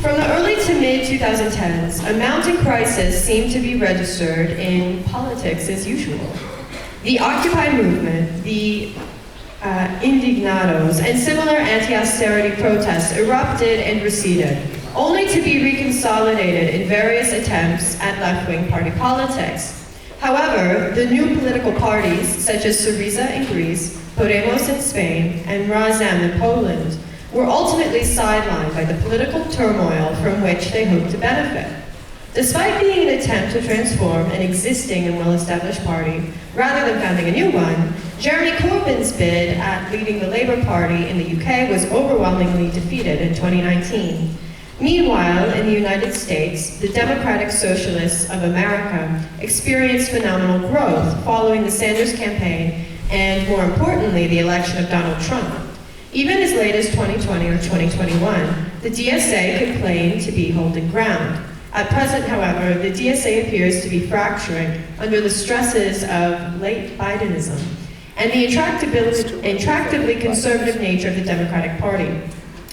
From the early to mid-2010s, a mounting crisis seemed to be registered in politics as usual. The Occupy movement, the Indignados, and similar anti-austerity protests erupted and receded, only to be reconsolidated in various attempts at left-wing party politics. However, the new political parties, such as Syriza in Greece, Podemos in Spain, and Razem in Poland, were ultimately sidelined by the political turmoil from which they hoped to benefit. Despite being an attempt to transform an existing and well-established party, rather than founding a new one, Jeremy Corbyn's bid at leading the Labour Party in the UK was overwhelmingly defeated in 2019. Meanwhile, in the United States, the Democratic Socialists of America experienced phenomenal growth following the Sanders campaign and, more importantly, the election of Donald Trump. Even as late as 2020 or 2021, the DSA could claim to be holding ground. At present, however, the DSA appears to be fracturing under the stresses of late Bidenism and the intractably conservative nature of the Democratic Party.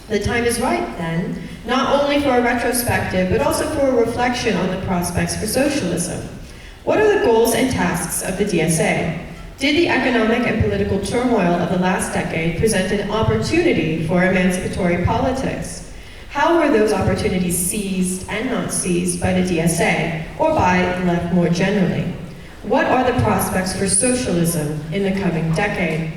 The time is right, then, not only for a retrospective, but also for a reflection on the prospects for socialism. What are the goals and tasks of the DSA? Did the economic and political turmoil of the last decade present an opportunity for emancipatory politics? How were those opportunities seized and not seized by the DSA, or by the left more generally? What are the prospects for socialism in the coming decade?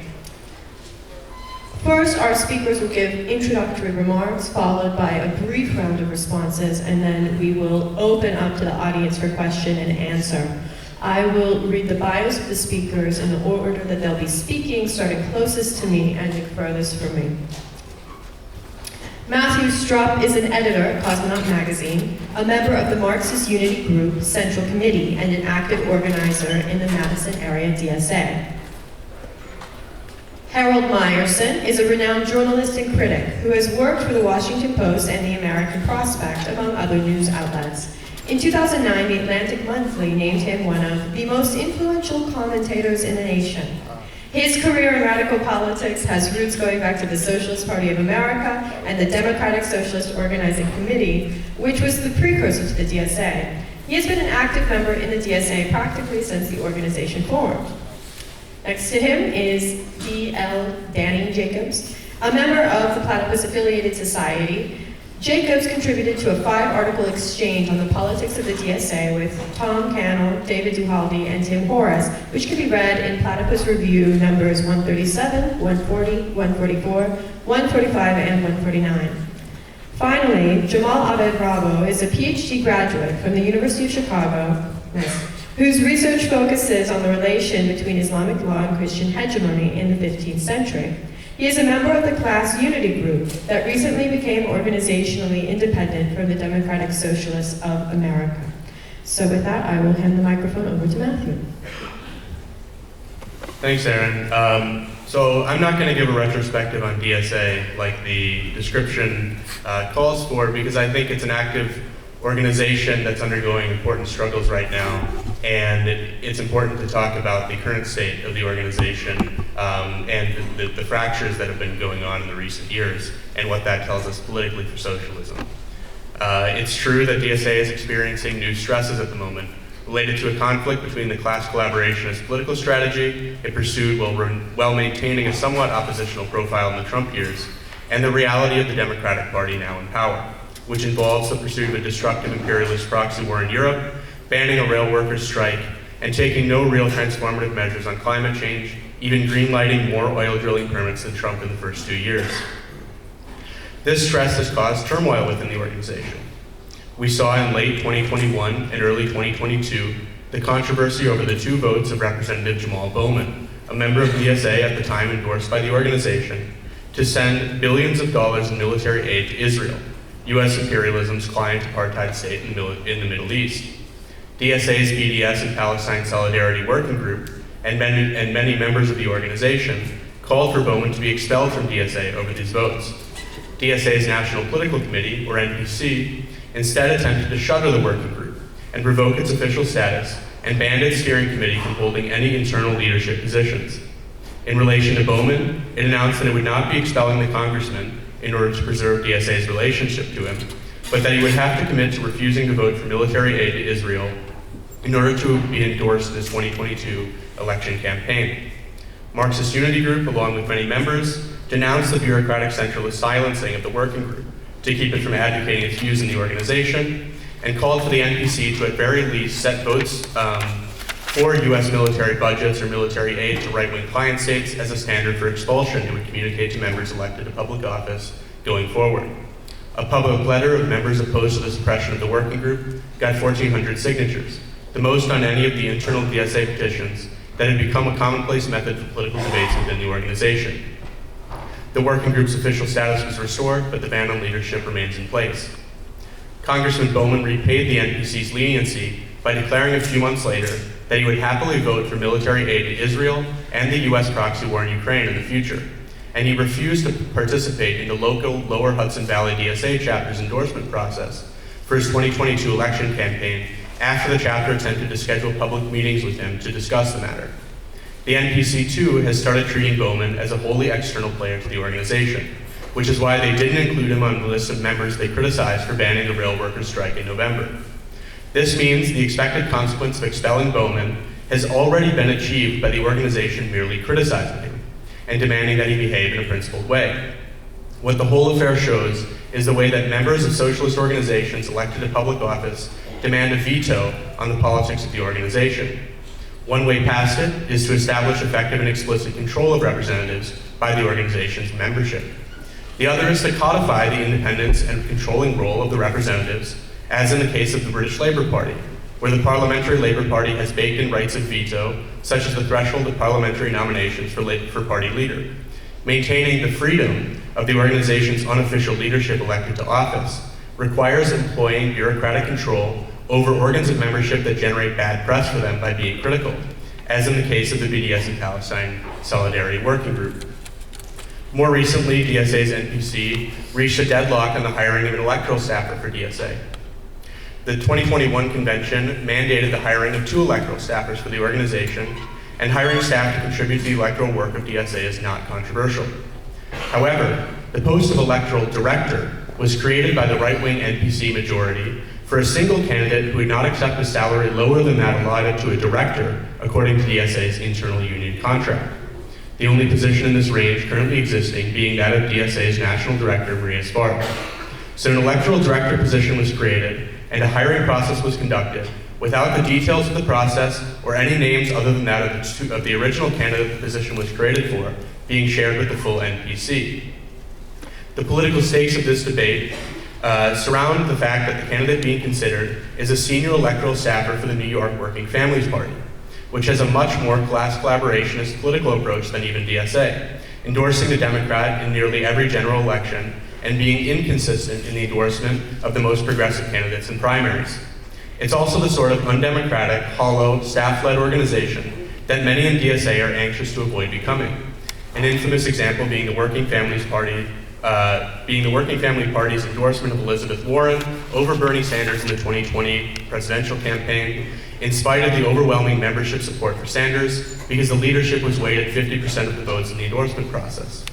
First, our speakers will give introductory remarks, followed by a brief round of responses, and then we will open up to the audience for question and answer. I will read the bios of the speakers in the order that they'll be speaking, starting closest to me, ending furthest from me. Matthew Strupp is an editor at Cosmonaut magazine, a member of the Marxist Unity Group Central Committee, and an active organizer in the Madison area DSA. Harold Meyerson is a renowned journalist and critic who has worked for the Washington Post and the American Prospect, among other news outlets. In 2009, the Atlantic Monthly named him one of the most influential commentators in the nation. His career in radical politics has roots going back to the Socialist Party of America and the Democratic Socialist Organizing Committee, which was the precursor to the DSA. He has been an active member in the DSA practically since the organization formed. Next to him is D.L. Danny Jacobs, a member of the Platypus affiliated society. Jacobs contributed to a 5-article exchange on the politics of the DSA with Tom Cannell, David Duhalde, and Tim Horace, which can be read in Platypus Review numbers 137, 140, 144, 145, and 149. Finally, Jamal Abed-Rabbo is a PhD graduate from the University of Chicago, whose research focuses on the relation between Islamic law and Christian hegemony in the 15th century. He is a member of the class Unity Group that recently became organizationally independent from the Democratic Socialists of America. So with that, I will hand the microphone over to Matthew. Thanks, Erin. So I'm not going to give a retrospective on DSA like the description calls for, because I think it's an active organization that's undergoing important struggles right now, and it's important to talk about the current state of the organization and the fractures that have been going on in the recent years and what that tells us politically for socialism. It's true that DSA is experiencing new stresses at the moment related to a conflict between the class collaborationist political strategy it pursued while maintaining a somewhat oppositional profile in the Trump years, and the reality of the Democratic Party now in power, which involves the pursuit of a destructive imperialist proxy war in Europe, banning a rail workers' strike, and taking no real transformative measures on climate change, even greenlighting more oil drilling permits than Trump in the first 2 years. This stress has caused turmoil within the organization. We saw in late 2021 and early 2022 the controversy over the 2 votes of Representative Jamal Bowman, a member of DSA at the time endorsed by the organization, to send billions of dollars in military aid to Israel, U.S. imperialism's client apartheid state in the Middle East. DSA's BDS and Palestine Solidarity Working Group and many members of the organization called for Bowman to be expelled from DSA over these votes. DSA's National Political Committee, or NPC, instead attempted to shutter the working group and revoke its official status and banned its steering committee from holding any internal leadership positions. In relation to Bowman, it announced that it would not be expelling the congressman in order to preserve DSA's relationship to him, but that he would have to commit to refusing to vote for military aid to Israel in order to be endorsed in his 2022 election campaign. Marxist Unity Group, along with many members, denounced the bureaucratic centralist silencing of the working group to keep it from advocating its views in the organization, and called for the NPC to at very least set votes for US military budgets or military aid to right-wing client states as a standard for expulsion it would communicate to members elected to public office going forward. A public letter of members opposed to the suppression of the working group got 1,400 signatures, the most on any of the internal DSA petitions that had become a commonplace method for political debates within the organization. The working group's official status was restored, but the ban on leadership remains in place. Congressman Bowman repaid the NPC's leniency by declaring a few months later that he would happily vote for military aid to Israel and the US proxy war in Ukraine in the future, and he refused to participate in the local Lower Hudson Valley DSA chapter's endorsement process for his 2022 election campaign after the chapter attempted to schedule public meetings with him to discuss the matter. The NPC, too, has started treating Bowman as a wholly external player to the organization, which is why they didn't include him on the list of members they criticized for banning the rail workers' strike in November. This means the expected consequence of expelling Bowman has already been achieved by the organization merely criticizing him and demanding that he behave in a principled way. What the whole affair shows is the way that members of socialist organizations elected to public office demand a veto on the politics of the organization. One way past it is to establish effective and explicit control of representatives by the organization's membership. The other is to codify the independence and controlling role of the representatives, as in the case of the British Labour Party, where the Parliamentary Labour Party has baked in rights of veto, such as the threshold of parliamentary nominations for party leader, maintaining the freedom of the organization's unofficial leadership elected to office, requires employing bureaucratic control over organs of membership that generate bad press for them by being critical, as in the case of the BDS and Palestine Solidarity Working Group. More recently, DSA's NPC reached a deadlock on the hiring of an electoral staffer for DSA. The 2021 convention mandated the hiring of 2 electoral staffers for the organization, and hiring staff to contribute to the electoral work of DSA is not controversial. However, the post of electoral director was created by the right-wing NPC majority for a single candidate who would not accept a salary lower than that allotted to a director, according to DSA's internal union contract. The only position in this range currently existing being that of DSA's national director, Maria Sparrow. So an electoral director position was created, and a hiring process was conducted, without the details of the process or any names other than that of the original candidate the position was created for being shared with the full NPC. The political stakes of this debate surround the fact that the candidate being considered is a senior electoral staffer for the New York Working Families Party, which has a much more class collaborationist political approach than even DSA, endorsing the Democrat in nearly every general election and being inconsistent in the endorsement of the most progressive candidates in primaries. It's also the sort of undemocratic, hollow, staff-led organization that many in DSA are anxious to avoid becoming. An infamous example being the Working Families Party, Party's endorsement of Elizabeth Warren over Bernie Sanders in the 2020 presidential campaign, in spite of the overwhelming membership support for Sanders, because the leadership was weighed at 50% of the votes in the endorsement process.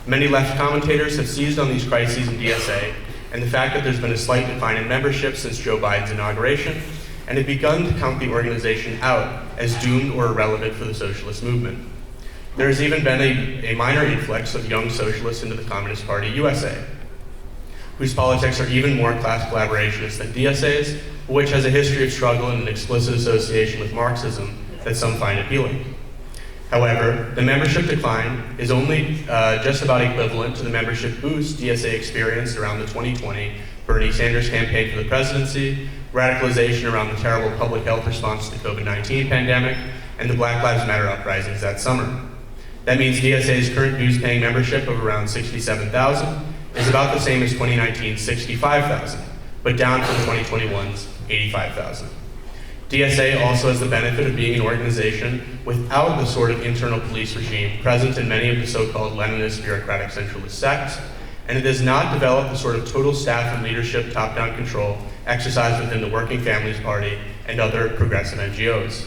Many left commentators have seized on these crises in DSA and the fact that there's been a slight decline in membership since Joe Biden's inauguration, and have begun to count the organization out as doomed or irrelevant for the socialist movement. There has even been a minor influx of young socialists into the Communist Party USA, whose politics are even more class collaborationist than DSA's, which has a history of struggle and an explicit association with Marxism that some find appealing. However, the membership decline is only just about equivalent to the membership boost DSA experienced around the 2020 Bernie Sanders campaign for the presidency, radicalization around the terrible public health response to the COVID-19 pandemic, and the Black Lives Matter uprisings that summer. That means DSA's current dues-paying membership of around 67,000 is about the same as 2019's 65,000, but down from 2021's 85,000. DSA also has the benefit of being an organization without the sort of internal police regime present in many of the so-called Leninist bureaucratic centralist sects, and it does not develop the sort of total staff and leadership top-down control exercised within the Working Families Party and other progressive NGOs.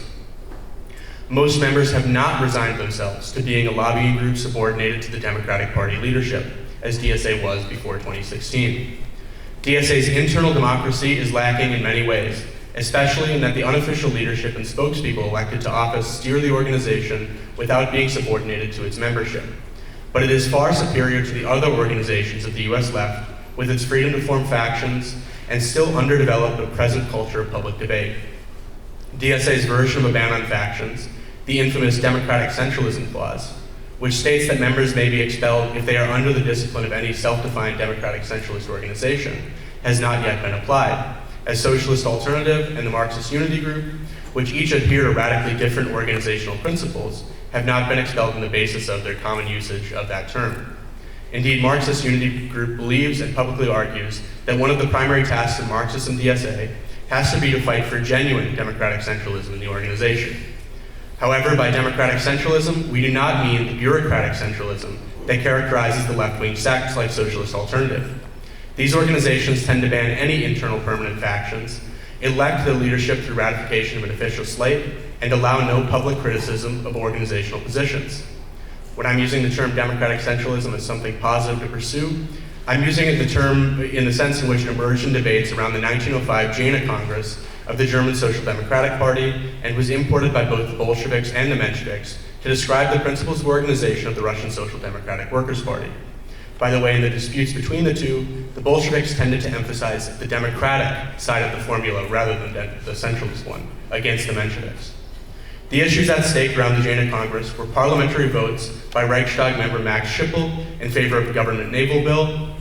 Most members have not resigned themselves to being a lobbying group subordinated to the Democratic Party leadership, as DSA was before 2016. DSA's internal democracy is lacking in many ways, especially in that the unofficial leadership and spokespeople elected to office steer the organization without being subordinated to its membership. But it is far superior to the other organizations of the US left, with its freedom to form factions and still underdeveloped a present culture of public debate. DSA's version of a ban on factions, the infamous Democratic Socialism clause, which states that members may be expelled if they are under the discipline of any self-defined democratic socialist organization, has not yet been applied, as Socialist Alternative and the Marxist Unity Group, which each adhere to radically different organizational principles, have not been expelled on the basis of their common usage of that term. Indeed, Marxist Unity Group believes and publicly argues that one of the primary tasks of Marxists and DSA has to be to fight for genuine democratic centralism in the organization. However, by democratic centralism, we do not mean the bureaucratic centralism that characterizes the left-wing sects like Socialist Alternative. These organizations tend to ban any internal permanent factions, elect their leadership through ratification of an official slate, and allow no public criticism of organizational positions. When I'm using the term democratic centralism as something positive to pursue, I'm using it the term in the sense in which it emerged in debates around the 1905 Jena Congress of the German Social Democratic Party and was imported by both the Bolsheviks and the Mensheviks to describe the principles of organization of the Russian Social Democratic Workers' Party. By the way, in the disputes between the two, the Bolsheviks tended to emphasize the democratic side of the formula rather than the centralist one, against the Mensheviks. The issues at stake around the Jena Congress were parliamentary votes by Reichstag member Max Schiphol in favor of the government naval bill,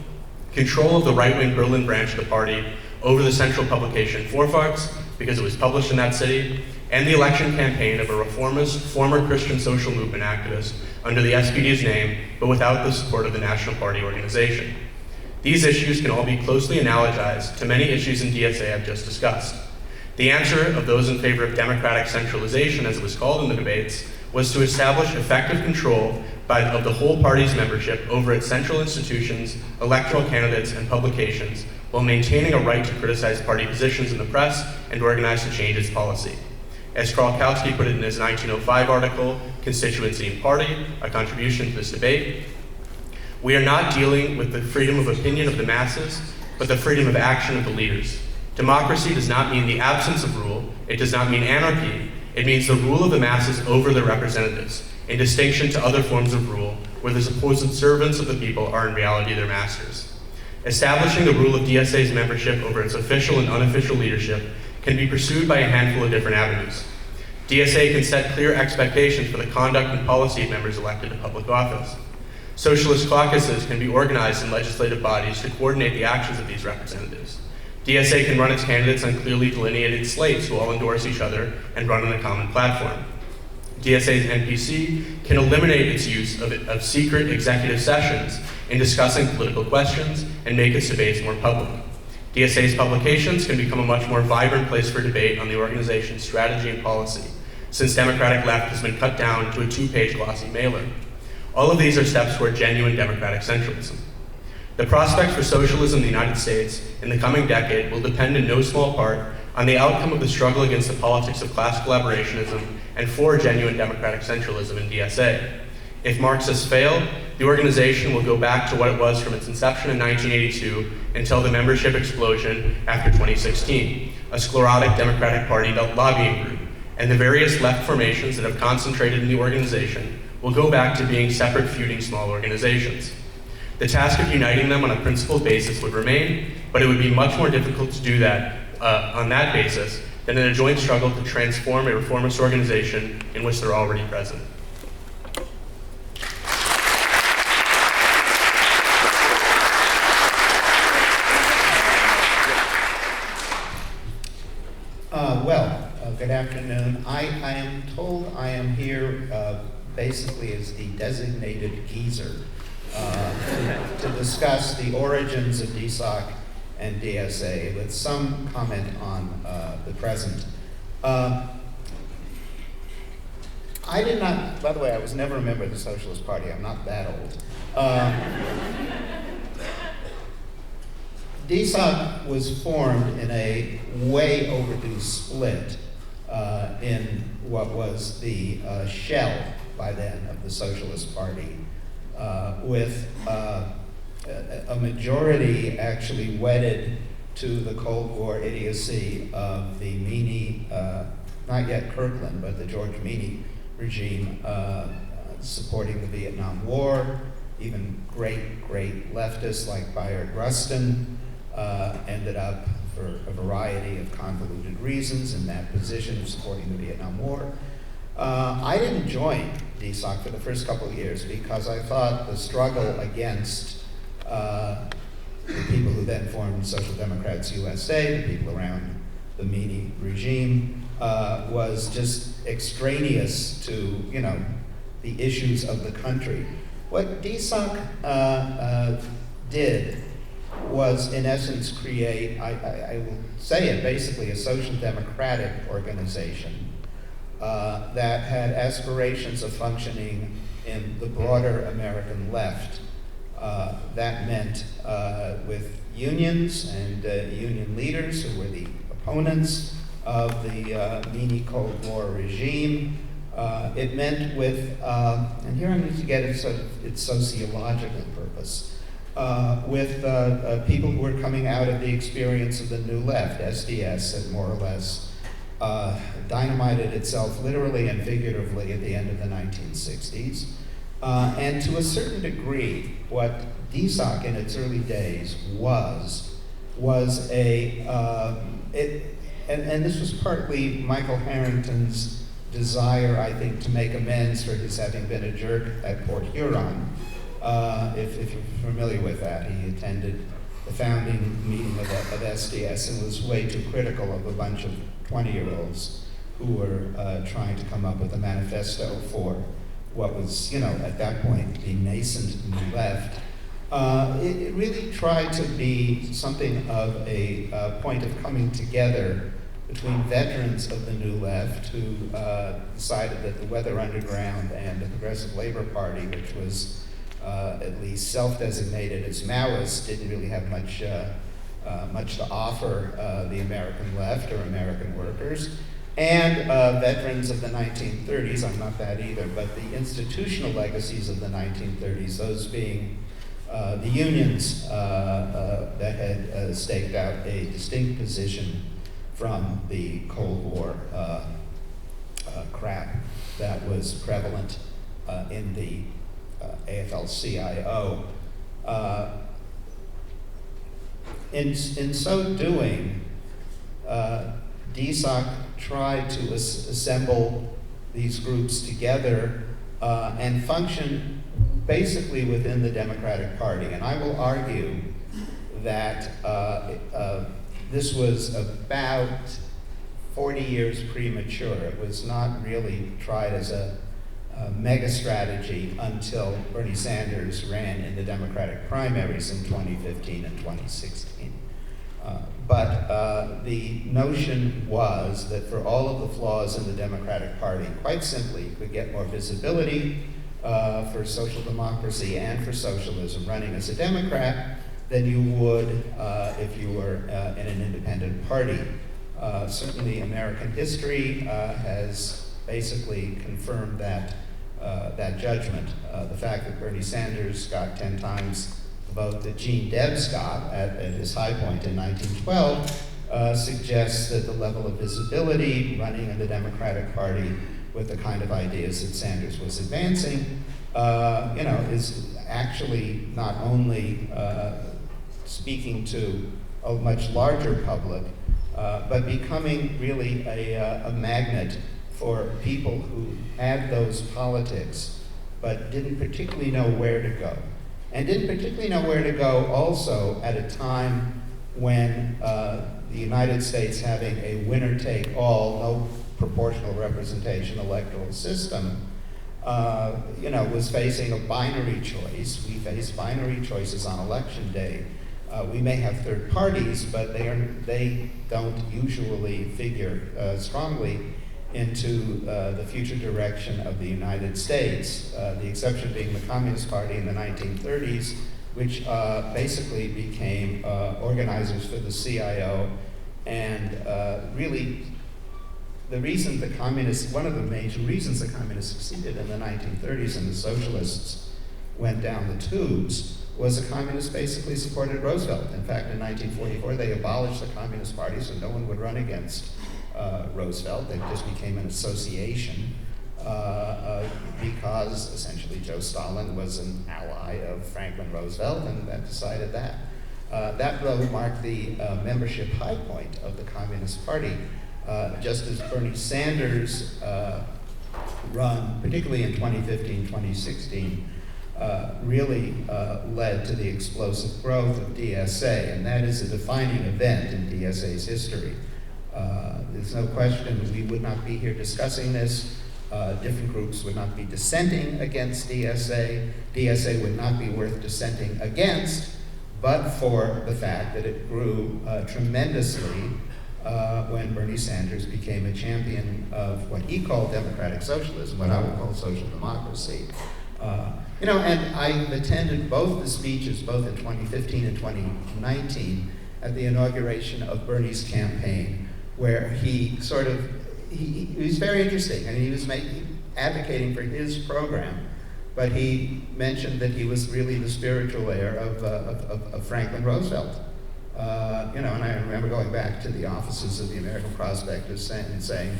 control of the right-wing Berlin branch of the party over the central publication Vorwärts, because it was published in that city, and the election campaign of a reformist, former Christian social movement activist under the SPD's name, but without the support of the National Party organization. These issues can all be closely analogized to many issues in DSA I've just discussed. The answer of those in favor of democratic centralization, as it was called in the debates, was to establish effective control of the whole party's membership over its central institutions, electoral candidates, and publications, while maintaining a right to criticize party positions in the press and organize to change its policy. As Kralkowski put it in his 1905 article, Constituency and Party, a contribution to this debate, we are not dealing with the freedom of opinion of the masses, but the freedom of action of the leaders. Democracy does not mean the absence of rule, it does not mean anarchy, it means the rule of the masses over their representatives, in distinction to other forms of rule, where the supposed servants of the people are in reality their masters. Establishing the rule of DSA's membership over its official and unofficial leadership can be pursued by a handful of different avenues. DSA can set clear expectations for the conduct and policy of members elected to public office. Socialist caucuses can be organized in legislative bodies to coordinate the actions of these representatives. DSA can run its candidates on clearly delineated slates who all endorse each other and run on a common platform. DSA's NPC can eliminate its use of secret executive sessions in discussing political questions and make its debates more public. DSA's publications can become a much more vibrant place for debate on the organization's strategy and policy, since Democratic Left has been cut down to a 2-page glossy mailer. All of these are steps toward genuine democratic centralism. The prospects for socialism in the United States in the coming decade will depend in no small part on the outcome of the struggle against the politics of class collaborationism and for genuine democratic centralism in DSA. If Marxists fail, the organization will go back to what it was from its inception in 1982 until the membership explosion after 2016, a sclerotic Democratic Party lobbying group, and the various left formations that have concentrated in the organization will go back to being separate feuding small organizations. The task of uniting them on a principled basis would remain, but it would be much more difficult to do that on that basis than in a joint struggle to transform a reformist organization in which they're already present. Good afternoon. I am told I am here basically as the designated geezer to discuss the origins of DSOC and DSA with some comment on the present. I did not, by the way, I was never a member of the Socialist Party. I'm not that old. DSOC was formed in a way overdue split in what was the shell by then of the Socialist Party, with a majority actually wedded to the Cold War idiocy of the Meany, not yet Kirkland, but the George Meany regime supporting the Vietnam War. Even great leftists like Bayard Rustin ended up, for a variety of convoluted reasons, in that position of supporting the Vietnam War. I didn't join DSOC for the first couple of years because I thought the struggle against the people who then formed Social Democrats USA, the people around the Meany regime, was just extraneous to, the issues of the country. What DSOC did was, in essence, create, I will say it, basically a social democratic organization that had aspirations of functioning in the broader American left. That meant with unions and union leaders who were the opponents of the Meany Cold War regime. It meant with, and here I'm going to get its sociological purpose, with people who were coming out of the experience of the New Left. SDS had more or less dynamited itself literally and figuratively at the end of the 1960s. And to a certain degree, what DSOC in its early days was and this was partly Michael Harrington's desire, I think, to make amends for his having been a jerk at Port Huron. If you're familiar with that, he attended the founding meeting of SDS and was way too critical of a bunch of 20-year-olds who were trying to come up with a manifesto for what was, at that point, the nascent New Left. It really tried to be something of a point of coming together between veterans of the New Left who decided that the Weather Underground and the Progressive Labor Party, which was at least self-designated as Maoist, didn't really have much to offer the American left or American workers, and veterans of the 1930s, I'm not that either, but the institutional legacies of the 1930s, those being the unions that had staked out a distinct position from the Cold War crap that was prevalent in the AFL-CIO. In so doing, DSOC tried to assemble these groups together and function basically within the Democratic Party. And I will argue that this was about 40 years premature. It was not really tried as a mega strategy until Bernie Sanders ran in the Democratic primaries in 2015 and 2016. But the notion was that for all of the flaws in the Democratic Party, quite simply, you could get more visibility for social democracy and for socialism running as a Democrat than you would if you were in an independent party. Certainly American history has basically confirmed that judgment. The fact that Bernie Sanders got 10 times the vote that Gene Debs got at his high point in 1912 suggests that the level of visibility running in the Democratic Party with the kind of ideas that Sanders was advancing, is actually not only speaking to a much larger public, but becoming really a magnet for people who had those politics, but didn't particularly know where to go. And didn't particularly know where to go also at a time when the United States, having a winner-take-all, no proportional representation electoral system, was facing a binary choice. We face binary choices on election day. We may have third parties, but they don't usually figure strongly into the future direction of the United States, the exception being the Communist Party in the 1930s, which basically became organizers for the CIO, and really one of the major reasons the communists succeeded in the 1930s and the socialists went down the tubes was the communists basically supported Roosevelt. In fact, in 1944, they abolished the Communist Party, so no one would run against Roosevelt. They just became an association because essentially Joe Stalin was an ally of Franklin Roosevelt, and that decided that. That though marked the membership high point of the Communist Party, just as Bernie Sanders' run, particularly in 2015, 2016, really led to the explosive growth of DSA, and that is a defining event in DSA's history. There's no question we would not be here discussing this. Different groups would not be dissenting against DSA. DSA would not be worth dissenting against, but for the fact that it grew tremendously when Bernie Sanders became a champion of what he called democratic socialism, what I would call social democracy. You know, and I've attended both the speeches, both in 2015 and 2019, at the inauguration of Bernie's campaign, where he sort of, he was very interesting, and he was advocating for his program, but he mentioned that he was really the spiritual heir of Franklin Roosevelt. You know, and I remember going back to the offices of the American Prospectus saying,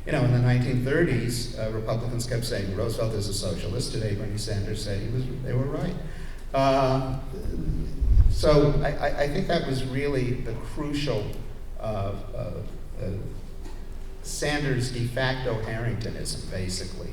you know, in the 1930s, Republicans kept saying Roosevelt is a socialist. Today, Bernie Sanders said they were right. So I think that was really the crucial Sanders de facto Harringtonism, basically.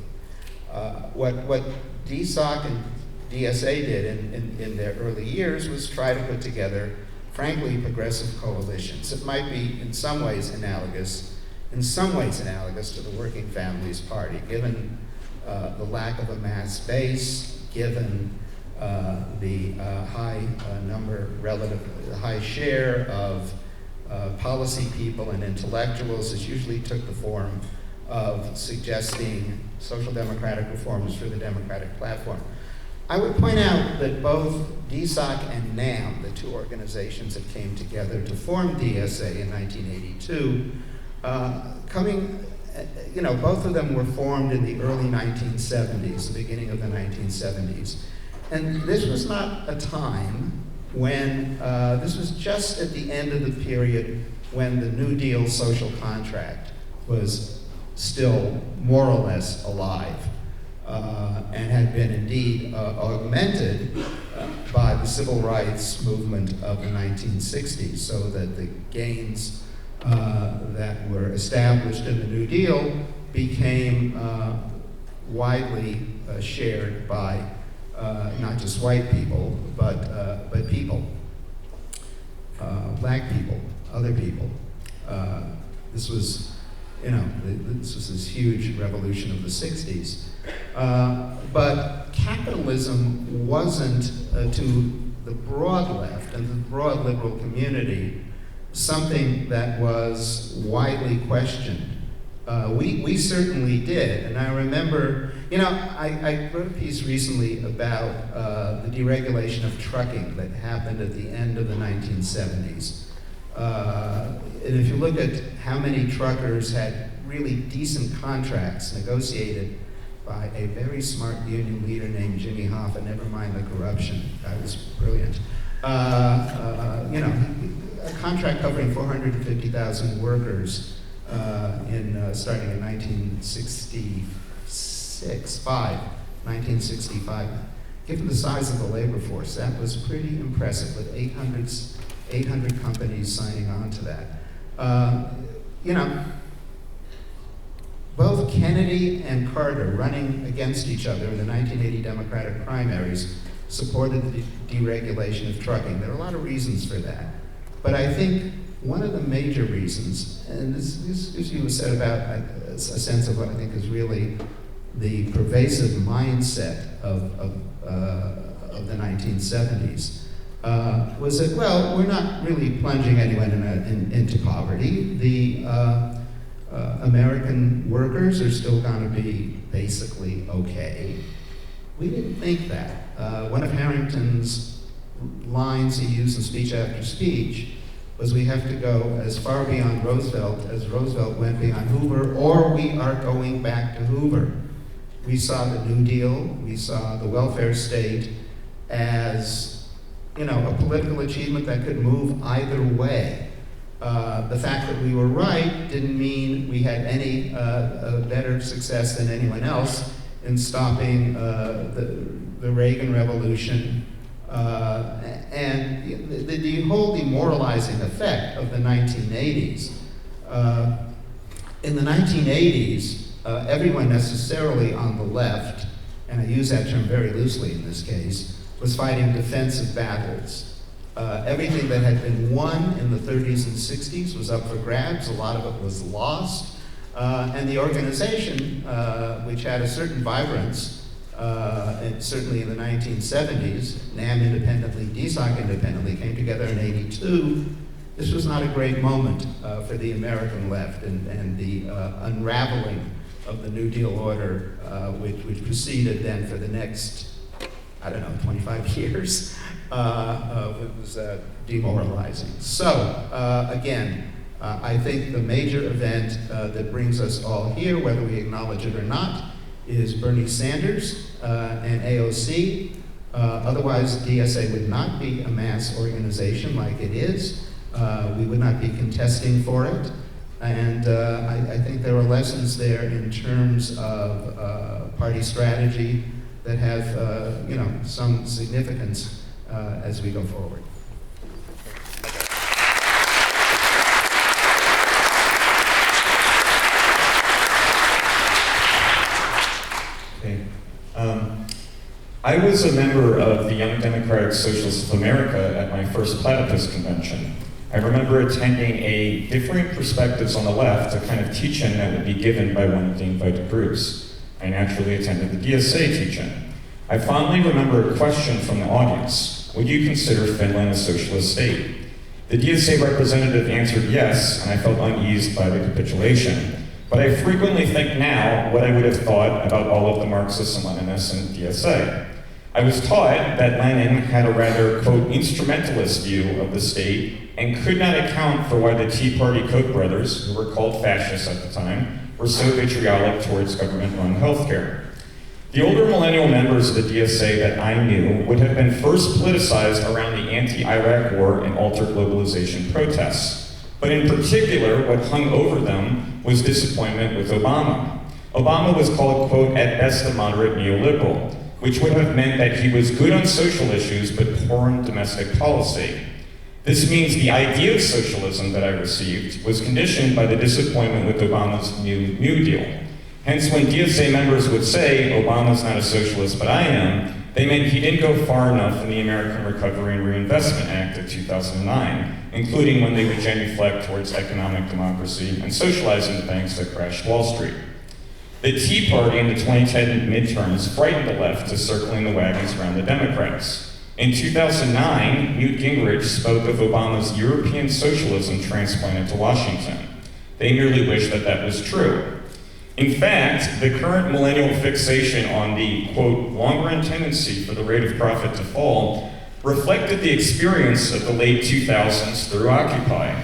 What DSOC and DSA did in their early years was try to put together, frankly, progressive coalitions. It might be in some ways analogous to the Working Families Party, given the lack of a mass base, given the high share of policy people and intellectuals. It usually took the form of suggesting social democratic reforms for the Democratic platform. I would point out that both DSOC and NAM, the two organizations that came together to form DSA in 1982, both of them were formed in the early 1970s, the beginning of the 1970s. And this was not a time when, this was just at the end of the period when the New Deal social contract was still more or less alive, and had been indeed augmented by the civil rights movement of the 1960s, so that the gains that were established in the New Deal became widely shared by not just white people, but people, black people, other people. This was, this was this huge revolution of the 60s. But capitalism wasn't, to the broad left and the broad liberal community, something that was widely questioned. We certainly did, and I remember, I wrote a piece recently about the deregulation of trucking that happened at the end of the 1970s. And if you look at how many truckers had really decent contracts negotiated by a very smart union leader named Jimmy Hoffa, never mind the corruption, that was brilliant. A contract covering 450,000 workers starting in 1965. Given the size of the labor force, that was pretty impressive, with 800 companies signing on to that. Both Kennedy and Carter, running against each other in the 1980 Democratic primaries, supported the deregulation of trucking. There are a lot of reasons for that. But I think one of the major reasons, and this gives you a sense of what I think is really the pervasive mindset of the 1970s, was that, well, we're not really plunging anyone into poverty. The American workers are still going to be basically okay. We didn't think that. One of Harrington's lines he used in speech after speech was, we have to go as far beyond Roosevelt as Roosevelt went beyond Hoover, or we are going back to Hoover. We saw the New Deal, we saw the welfare state as a political achievement that could move either way. The fact that we were right didn't mean we had any better success than anyone else in stopping the Reagan Revolution and the whole demoralizing effect of the 1980s. In the 1980s, everyone necessarily on the left, and I use that term very loosely in this case, was fighting defensive battles. Everything that had been won in the 30s and 60s was up for grabs. A lot of it was lost. And the organization, which had a certain vibrance, and certainly in the 1970s, NAM independently, DSOC independently, came together in '82. This was not a great moment for the American left and the unraveling of the New Deal order, which proceeded then for the next, 25 years. It was demoralizing. So, again, I think the major event that brings us all here, whether we acknowledge it or not, is Bernie Sanders and AOC. Otherwise, DSA would not be a mass organization like it is. We would not be contesting for it. And I think there are lessons there in terms of party strategy that have, some significance as we go forward. Okay. I was a member of the Young Democratic Socialists of America at my first Platypus convention. I remember attending a differing perspectives on the left, a kind of teach-in that would be given by one of the invited groups. I naturally attended the DSA teach-in. I fondly remember a question from the audience: would you consider Finland a socialist state? The DSA representative answered yes, and I felt uneased by the capitulation. But I frequently think now what I would have thought about all of the Marxists and Leninists in DSA. I was taught that Lenin had a rather, quote, instrumentalist view of the state and could not account for why the Tea Party Koch brothers, who were called fascists at the time, were so vitriolic towards government-run healthcare. The older millennial members of the DSA that I knew would have been first politicized around the anti-Iraq war and altered globalization protests. But in particular, what hung over them was disappointment with Obama. Obama was called, quote, at best a moderate neoliberal, which would have meant that he was good on social issues but poor in domestic policy. This means the idea of socialism that I received was conditioned by the disappointment with Obama's New Deal. Hence, when DSA members would say, Obama's not a socialist, but I am, they meant he didn't go far enough in the American Recovery and Reinvestment Act of 2009, including when they would genuflect towards economic democracy and socializing the banks that crashed Wall Street. The Tea Party in the 2010 midterms frightened the left to circling the wagons around the Democrats. In 2009, Newt Gingrich spoke of Obama's European socialism transplanted to Washington. They merely wished that that was true. In fact, the current millennial fixation on the, quote, long-run tendency for the rate of profit to fall reflected the experience of the late 2000s through Occupy.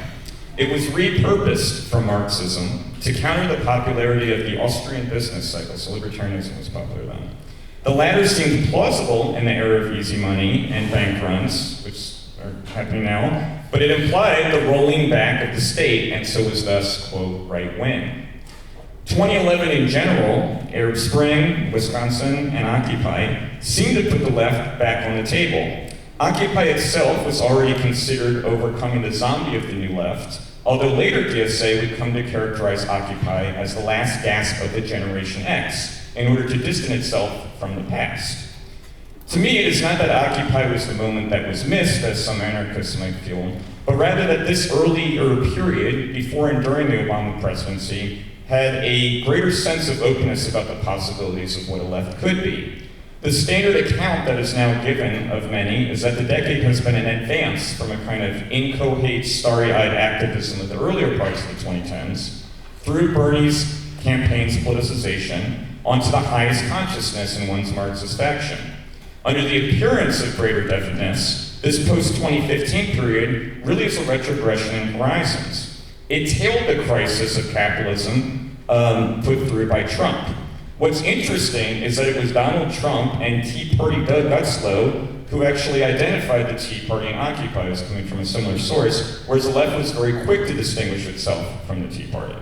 It was repurposed from Marxism to counter the popularity of the Austrian business cycle, so libertarianism was popular then. The latter seemed plausible in the era of easy money and bank runs, which are happening now, but it implied the rolling back of the state, and so was thus, quote, right-wing. 2011 in general, Arab Spring, Wisconsin, and Occupy seemed to put the left back on the table. Occupy itself was already considered overcoming the zombie of the new left, although later DSA would come to characterize Occupy as the last gasp of the Generation X in order to distance itself from the past. To me, it is not that Occupy was the moment that was missed, as some anarchists might feel, but rather that this earlier period, before and during the Obama presidency, had a greater sense of openness about the possibilities of what a left could be. The standard account that is now given of many is that the decade has been an advance from a kind of inchoate, starry-eyed activism of the earlier parts of the 2010s, through Bernie's campaign's politicization, onto the highest consciousness in one's Marxist faction. Under the appearance of greater definiteness, this post-2015 period really is a retrogression in horizons. It tailed the crisis of capitalism put through by Trump. What's interesting is that it was Donald Trump and Tea Party Doug Gutzlow who actually identified the Tea Party and Occupy as coming from a similar source, whereas the left was very quick to distinguish itself from the Tea Party.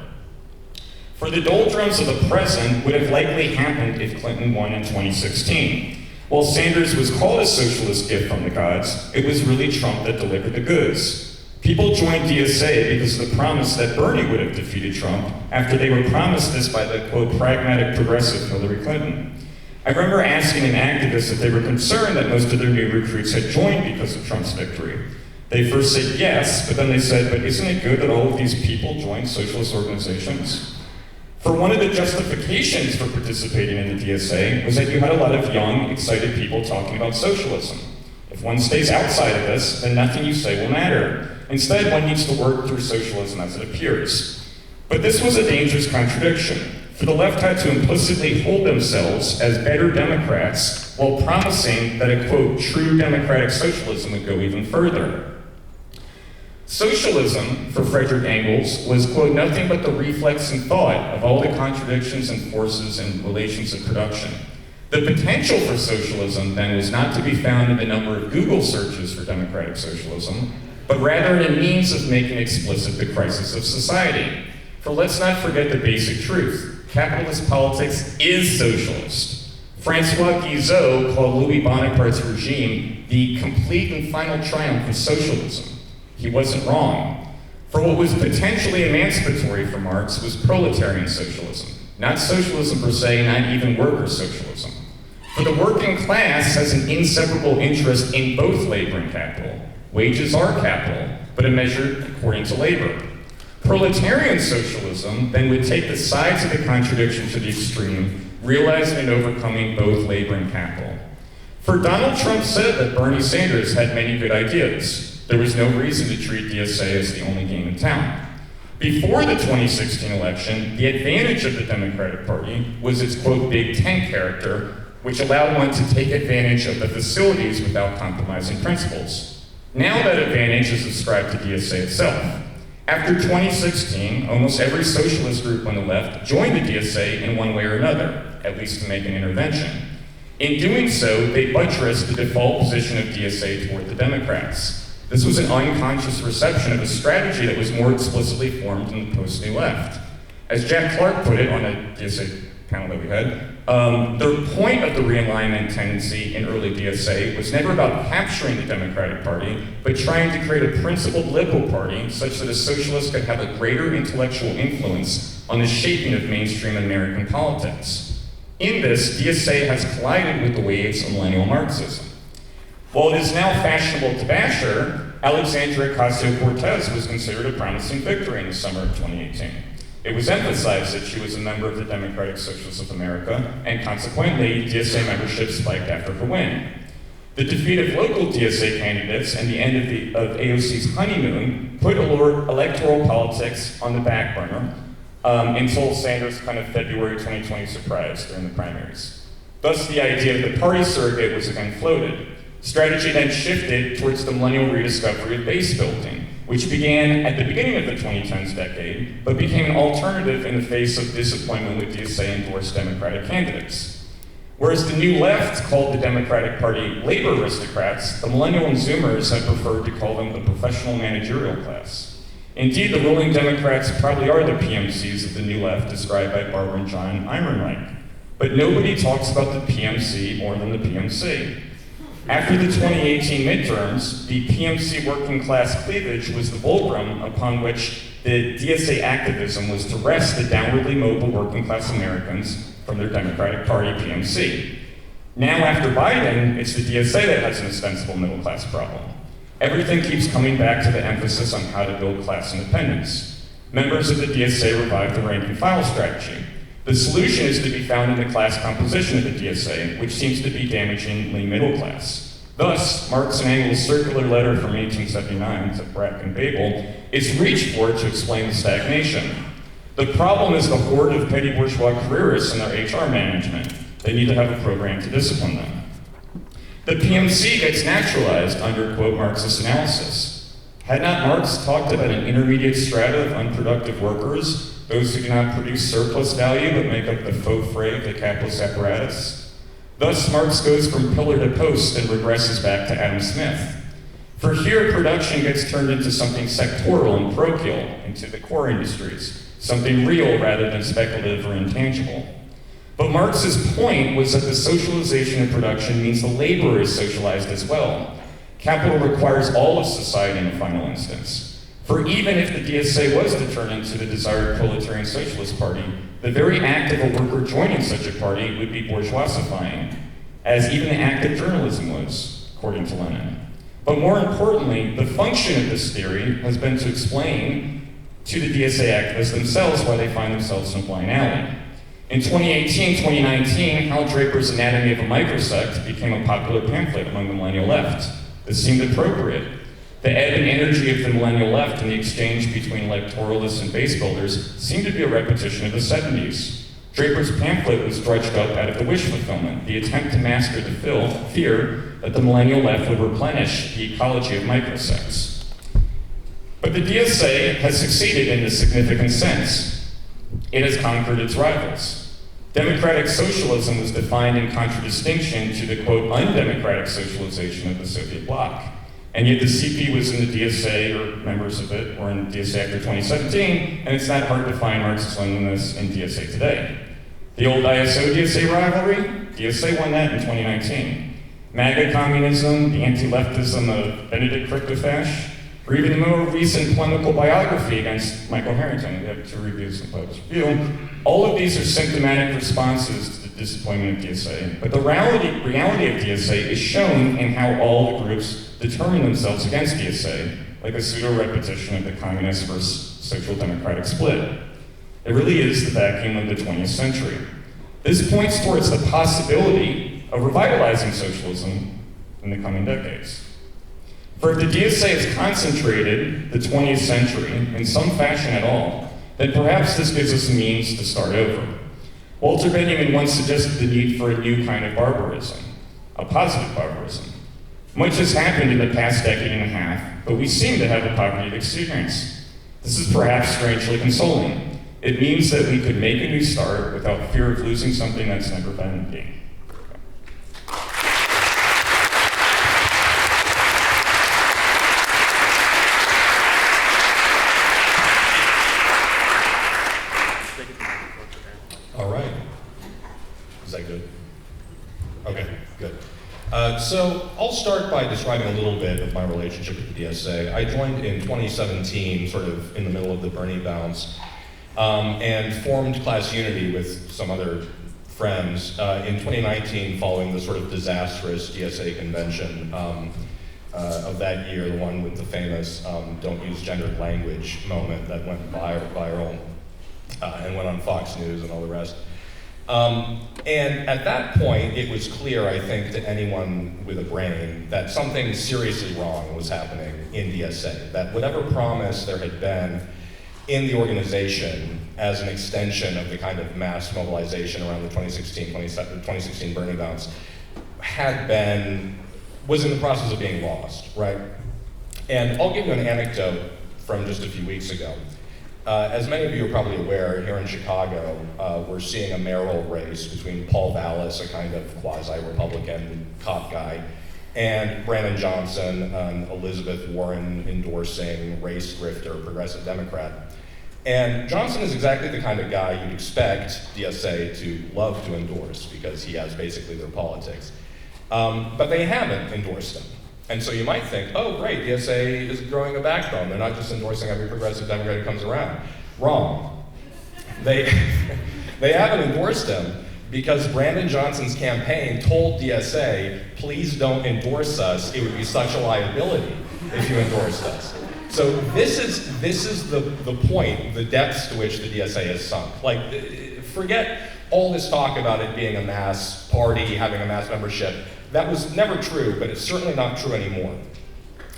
For the doldrums of the present would have likely happened if Clinton won in 2016. While Sanders was called a socialist gift from the gods, it was really Trump that delivered the goods. People joined DSA because of the promise that Bernie would have defeated Trump after they were promised this by the, quote, pragmatic progressive Hillary Clinton. I remember asking an activist if they were concerned that most of their new recruits had joined because of Trump's victory. They first said yes, but then they said, but isn't it good that all of these people joined socialist organizations? For one of the justifications for participating in the DSA was that you had a lot of young, excited people talking about socialism. If one stays outside of this, then nothing you say will matter. Instead, one needs to work through socialism as it appears. But this was a dangerous contradiction, for the left had to implicitly hold themselves as better Democrats while promising that a, quote, true democratic socialism would go even further. Socialism, for Frederick Engels, was, quote, nothing but the reflex and thought of all the contradictions and forces and relations of production. The potential for socialism, then, was not to be found in the number of Google searches for democratic socialism, but rather in a means of making explicit the crisis of society. For let's not forget the basic truth. Capitalist politics is socialist. Francois Guizot called Louis Bonaparte's regime the complete and final triumph of socialism. He wasn't wrong. For what was potentially emancipatory for Marx was proletarian socialism, not socialism per se, not even worker socialism. For the working class has an inseparable interest in both labor and capital. Wages are capital, but are measured according to labor. Proletarian socialism then would take the sides of the contradiction to the extreme, realizing and overcoming both labor and capital. For Donald Trump said that Bernie Sanders had many good ideas. There was no reason to treat DSA as the only game in town. Before the 2016 election, the advantage of the Democratic Party was its, quote, Big Tent character, which allowed one to take advantage of the facilities without compromising principles. Now that advantage is ascribed to DSA itself. After 2016, almost every socialist group on the left joined the DSA in one way or another, at least to make an intervention. In doing so, they buttressed the default position of DSA toward the Democrats. This was an unconscious reception of a strategy that was more explicitly formed in the post-New left. As Jack Clark put it on a DSA panel that we had, the point of the realignment tendency in early DSA was never about capturing the Democratic Party, but trying to create a principled liberal party such that a socialist could have a greater intellectual influence on the shaping of mainstream American politics. In this, DSA has collided with the waves of millennial Marxism. While it is now fashionable to bash her, Alexandria Ocasio-Cortez was considered a promising victory in the summer of 2018. It was emphasized that she was a member of the Democratic Socialists of America, and consequently, DSA membership spiked after her win. The defeat of local DSA candidates and the end of AOC's honeymoon put electoral politics on the back burner until Sanders' kind of February 2020 surprise during the primaries. Thus, the idea of the party surrogate was again floated. Strategy then shifted towards the millennial rediscovery of base building, which began at the beginning of the 2010s decade, but became an alternative in the face of disappointment with DSA-endorsed Democratic candidates. Whereas the new left called the Democratic Party labor aristocrats, the millennial and Zoomers have preferred to call them the professional managerial class. Indeed, the ruling Democrats probably are the PMCs of the new left described by Barbara and John Eimerreich. But nobody talks about the PMC more than the PMC. After the 2018 midterms, the PMC working class cleavage was the fulcrum upon which the DSA activism was to wrest the downwardly mobile working class Americans from their Democratic Party PMC. Now after Biden, it's the DSA that has an ostensible middle class problem. Everything keeps coming back to the emphasis on how to build class independence. Members of the DSA revived the rank and file strategy. The solution is to be found in the class composition of the DSA, which seems to be damagingly middle class. Thus, Marx and Engels' circular letter from 1879 to Brack and Babel is reached for to explain the stagnation. The problem is the horde of petty bourgeois careerists and their HR management. They need to have a program to discipline them. The PMC gets naturalized under, quote, Marxist analysis. Had not Marx talked about an intermediate strata of unproductive workers, those who do not produce surplus value but make up the faux fray of the capitalist apparatus? Thus, Marx goes from pillar to post and regresses back to Adam Smith. For here, production gets turned into something sectoral and parochial, into the core industries, something real rather than speculative or intangible. But Marx's point was that the socialization of production means the laborer is socialized as well. Capital requires all of society in the final instance. For even if the DSA was to turn into the desired proletarian socialist party, the very act of a worker joining such a party would be bourgeoisifying, as even the act of journalism was, according to Lenin. But more importantly, the function of this theory has been to explain to the DSA activists themselves why they find themselves in a blind alley. In 2018-2019, Hal Draper's Anatomy of a Microsect became a popular pamphlet among the millennial left. This seemed appropriate. The ebb and energy of the millennial left and the exchange between electoralists and base builders seemed to be a repetition of the 70s. Draper's pamphlet was drudged up out of the wish fulfillment, the attempt to master the fear that the millennial left would replenish the ecology of microsects. But the DSA has succeeded in a significant sense. It has conquered its rivals. Democratic socialism was defined in contradistinction to the, quote, undemocratic socialization of the Soviet bloc. And yet the CP was in the DSA, or members of it, were in DSA after 2017, and it's not hard to find Marxist-Leninists in DSA today. The old ISO-DSA rivalry, DSA won that in 2019. MAGA communism, the anti-leftism of Benedict Kryptofash, or even the more recent polemical biography against Michael Harrington, we have 2 reviews in Public Review. All of these are symptomatic responses to the disappointment of DSA, but the reality of DSA is shown in how all the groups determine themselves against DSA, like a pseudo-repetition of the communist versus social democratic split. It really is the vacuum of the 20th century. This points towards the possibility of revitalizing socialism in the coming decades. For if the DSA has concentrated the 20th century in some fashion at all, then perhaps this gives us a means to start over. Walter Benjamin once suggested the need for a new kind of barbarism, a positive barbarism. Much has happened in the past decade and a half, but we seem to have a poverty of experience. This is perhaps strangely consoling. It means that we could make a new start without fear of losing something that's never been gained. All right. Is that good? Okay, good. So I'll start by describing a little bit of my relationship with the DSA. I joined in 2017, sort of in the middle of the Bernie bounce, and formed Class Unity with some other friends in 2019 following the sort of disastrous DSA convention of that year, the one with the famous don't use gendered language moment that went viral and went on Fox News and all the rest. And at that point, it was clear, I think, to anyone with a brain that something seriously wrong was happening in DSA, that whatever promise there had been in the organization as an extension of the kind of mass mobilization around the 2016 Bernie bounce was in the process of being lost, right? And I'll give you an anecdote from just a few weeks ago. As many of you are probably aware, here in Chicago, we're seeing a mayoral race between Paul Vallis, a kind of quasi-Republican cop guy, and Brandon Johnson, an Elizabeth Warren-endorsing race grifter, progressive Democrat. And Johnson is exactly the kind of guy you'd expect DSA to love to endorse, because he has basically their politics. But they haven't endorsed him. And so you might think, oh great, DSA is growing a backbone. They're not just endorsing every progressive Democrat who comes around. Wrong. They haven't endorsed him because Brandon Johnson's campaign told DSA, please don't endorse us. It would be such a liability if you endorsed us. So this is the point, the depths to which the DSA has sunk. Like, forget all this talk about it being a mass party, having a mass membership. That was never true, but it's certainly not true anymore.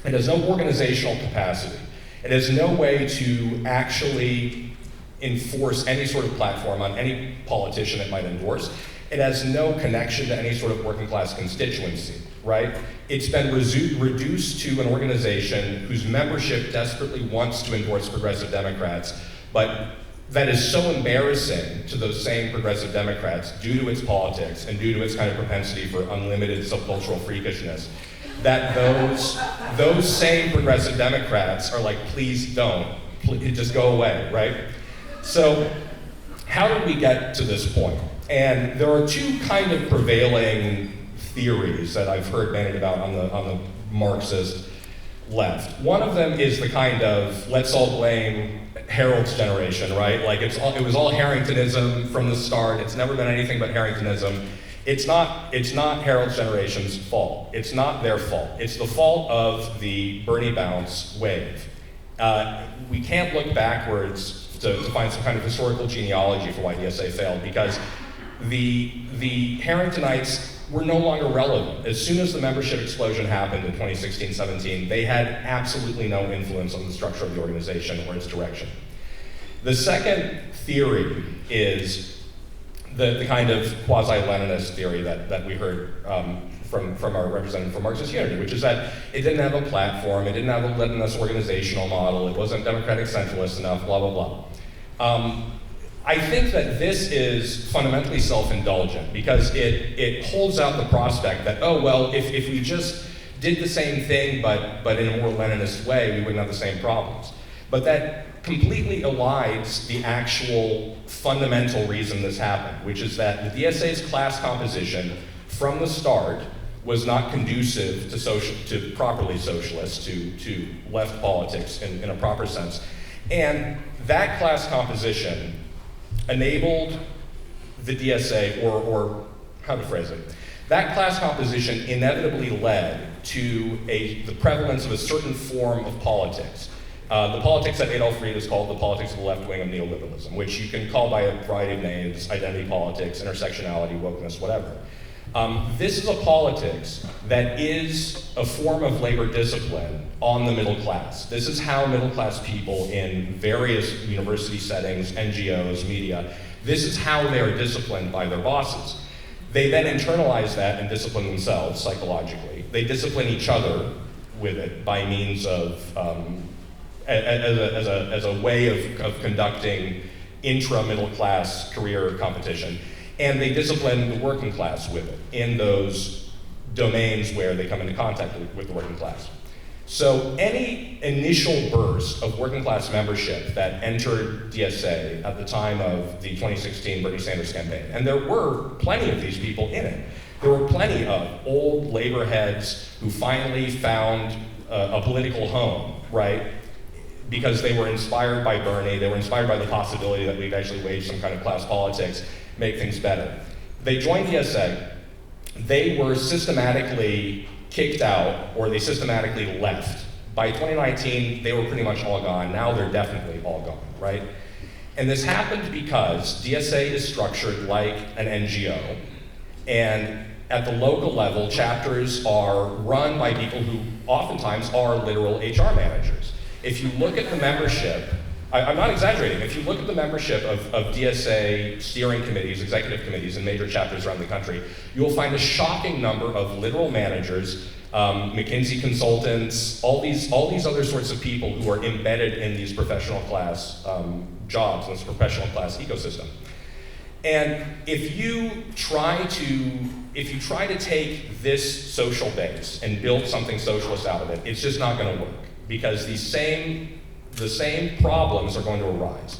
It has no organizational capacity. It has no way to actually enforce any sort of platform on any politician it might endorse. It has no connection to any sort of working class constituency, right? It's been reduced to an organization whose membership desperately wants to endorse progressive Democrats, but that is so embarrassing to those same progressive Democrats due to its politics and due to its kind of propensity for unlimited subcultural freakishness, that those same progressive Democrats are like, please don't, just go away, right? So how did we get to this point? And there are two kind of prevailing theories that I've heard bandied about on the Marxist left. One of them is the kind of, let's all blame Harold's generation, right? Like it was all Harringtonism from the start. It's never been anything but Harringtonism. It's not Harold's generation's fault. It's not their fault. It's the fault of the Bernie bounce wave. We can't look backwards to find some kind of historical genealogy for why DSA failed, because the Harringtonites were no longer relevant. As soon as the membership explosion happened in 2016-17, they had absolutely no influence on the structure of the organization or its direction. The second theory is the kind of quasi-Leninist theory that we heard from our representative from Marxist Unity, which is that it didn't have a platform, it didn't have a Leninist organizational model, it wasn't democratic centralist enough, blah, blah, blah. I think that this is fundamentally self-indulgent because it holds out the prospect that, oh, well, if we just did the same thing but in a more Leninist way, we wouldn't have the same problems. But that completely elides the actual fundamental reason this happened, which is that the DSA's class composition from the start was not conducive to properly socialist, to left politics in a proper sense. And that class composition enabled the DSA, or how to phrase it, that class composition inevitably led to the prevalence of a certain form of politics. The politics that Adolf Reed has called the politics of the left wing of neoliberalism, which you can call by a variety of names: identity politics, intersectionality, wokeness, whatever. This is a politics that is a form of labor discipline on the middle class. This is how middle class people in various university settings, NGOs, media, this is how they are disciplined by their bosses. They then internalize that and discipline themselves psychologically. They discipline each other with it by means of, as a way of conducting intra-middle class career competition. And they discipline the working class with it in those domains where they come into contact with the working class. So any initial burst of working class membership that entered DSA at the time of the 2016 Bernie Sanders campaign, and there were plenty of these people in it. There were plenty of old labor heads who finally found a political home, right? Because they were inspired by Bernie, they were inspired by the possibility that we'd actually wage some kind of class politics, make things better. They joined DSA, they were systematically kicked out, or they systematically left. By 2019, they were pretty much all gone. Now they're definitely all gone, right? And this happened because DSA is structured like an NGO, and at the local level, chapters are run by people who oftentimes are literal HR managers. If you look at the membership, I'm not exaggerating, if you look at the membership of DSA steering committees, executive committees in major chapters around the country, you'll find a shocking number of literal managers, McKinsey consultants, all these other sorts of people who are embedded in these professional class jobs, in this professional class ecosystem. And if you try to take this social base and build something socialist out of it, it's just not going to work, because the same problems are going to arise.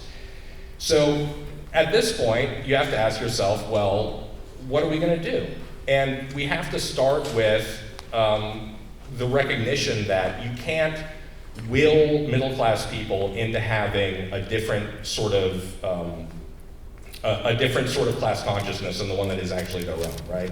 So at this point, you have to ask yourself, well, what are we going to do? And we have to start with the recognition that you can't will middle-class people into having a different sort of class consciousness than the one that is actually their own, right?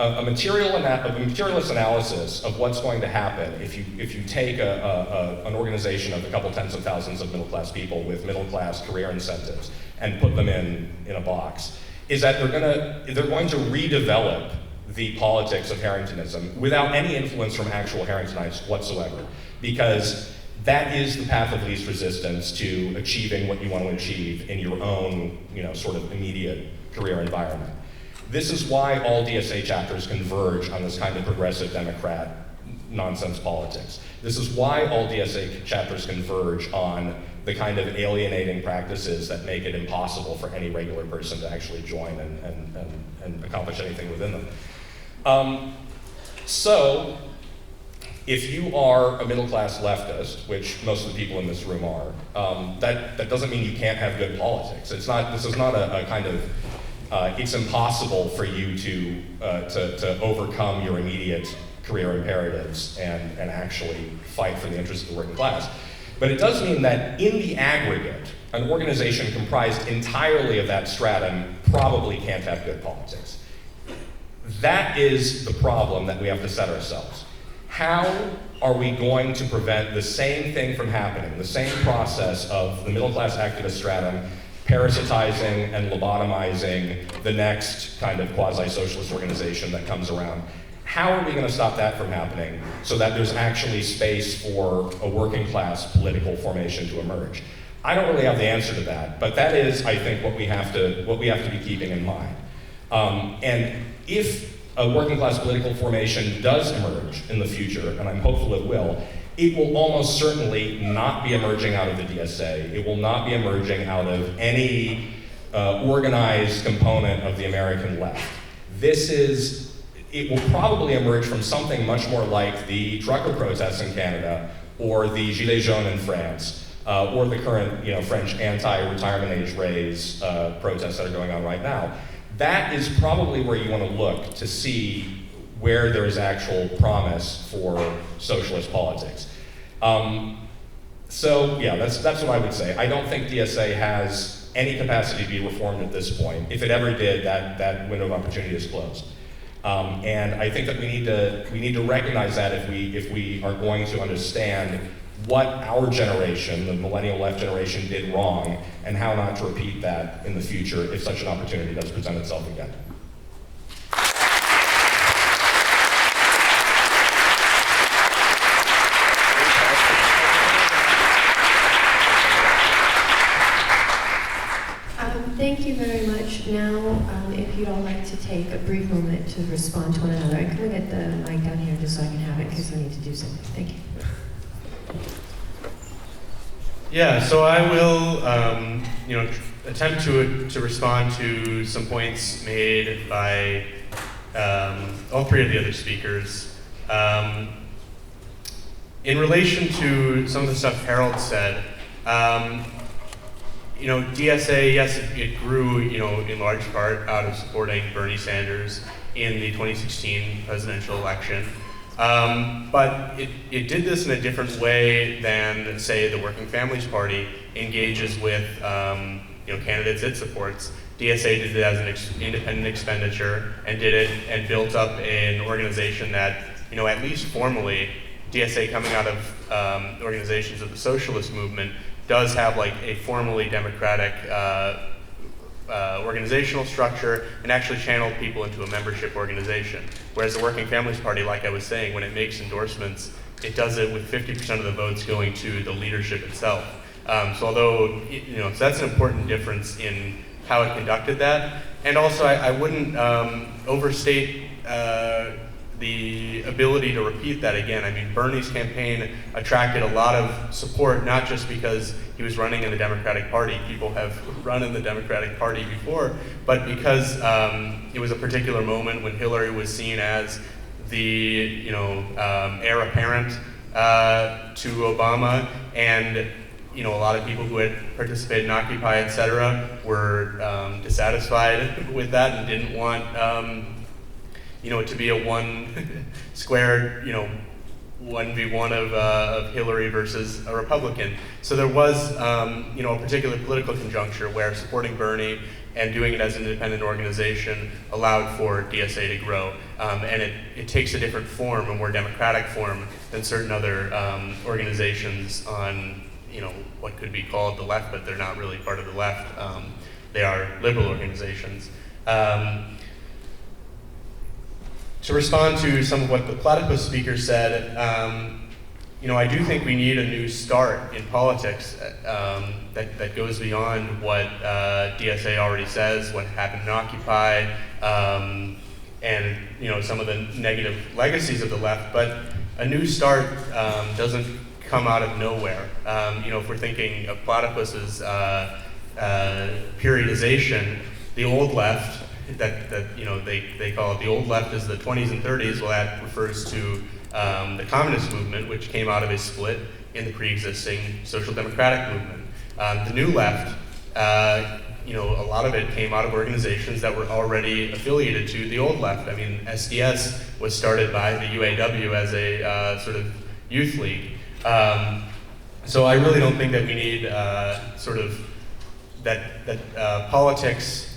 A materialist analysis of what's going to happen if you take an organization of a couple tens of thousands of middle-class people with middle-class career incentives and put them in a box is that they're going to redevelop the politics of Harringtonism without any influence from actual Harringtonites whatsoever, because that is the path of least resistance to achieving what you want to achieve in your own, sort of immediate career environment. This is why all DSA chapters converge on this kind of progressive Democrat nonsense politics. This is why all DSA chapters converge on the kind of alienating practices that make it impossible for any regular person to actually join and accomplish anything within them. So, if you are a middle-class leftist, which most of the people in this room are, that doesn't mean you can't have good politics. This is not a kind of, it's impossible for you to overcome your immediate career imperatives and actually fight for the interests of the working class. But it does mean that in the aggregate, an organization comprised entirely of that stratum probably can't have good politics. That is the problem that we have to set ourselves. How are we going to prevent the same thing from happening, the same process of the middle-class activist stratum parasitizing and lobotomizing the next kind of quasi-socialist organization that comes around? How are we going to stop that from happening so that there's actually space for a working class political formation to emerge? I don't really have the answer to that, but that is, I think, what we have to be keeping in mind. And if a working class political formation does emerge in the future, and I'm hopeful it will almost certainly not be emerging out of the DSA. It will not be emerging out of any organized component of the American left. It will probably emerge from something much more like the trucker protests in Canada, or the Gilets jaunes in France, or the current French anti-retirement age raise protests that are going on right now. That is probably where you want to look to see where there is actual promise for socialist politics. So yeah, that's what I would say. I don't think DSA has any capacity to be reformed at this point. If it ever did, that window of opportunity is closed. And I think that we need to recognize that if we are going to understand what our generation, the millennial left generation, did wrong, and how not to repeat that in the future if such an opportunity does present itself again. Thank you very much. Now, if you'd all like to take a brief moment to respond to one another, and can we get the mic down here just so I can have it because I need to do something. Thank you. Yeah, so I will, attempt to respond to some points made by all three of the other speakers. In relation to some of the stuff Harold said, DSA, yes, it grew, in large part out of supporting Bernie Sanders in the 2016 presidential election. But it did this in a different way than, say, the Working Families Party engages with, candidates it supports. DSA did it as an independent expenditure and did it and built up an organization that, at least formally, DSA coming out of organizations of the socialist movement does have like a formally democratic organizational structure and actually channeled people into a membership organization. Whereas the Working Families Party, like I was saying, when it makes endorsements, it does it with 50% of the votes going to the leadership itself. So that's an important difference in how it conducted that. And also, I wouldn't overstate the ability to repeat that again. I mean, Bernie's campaign attracted a lot of support, not just because he was running in the Democratic Party. People have run in the Democratic Party before, but because it was a particular moment when Hillary was seen as the heir apparent to Obama, and a lot of people who had participated in Occupy, etc., were dissatisfied with that and didn't want it to be a one squared 1v1 of Hillary versus a Republican. So there was a particular political conjuncture where supporting Bernie and doing it as an independent organization allowed for DSA to grow. And it takes a different form, a more democratic form than certain other organizations on what could be called the left, but they're not really part of the left. They are liberal organizations. To respond to some of what the Platypus speaker said, I do think we need a new start in politics that goes beyond what DSA already says, what happened in Occupy, and some of the negative legacies of the left. But a new start doesn't come out of nowhere. If we're thinking of Platypus's periodization, the old left, they call it the old left, is the 20s and 30s. Well, that refers to the communist movement, which came out of a split in the pre-existing social democratic movement. The new left, a lot of it came out of organizations that were already affiliated to the old left. I mean, SDS was started by the UAW as a sort of youth league. So I really don't think that we need sort of that politics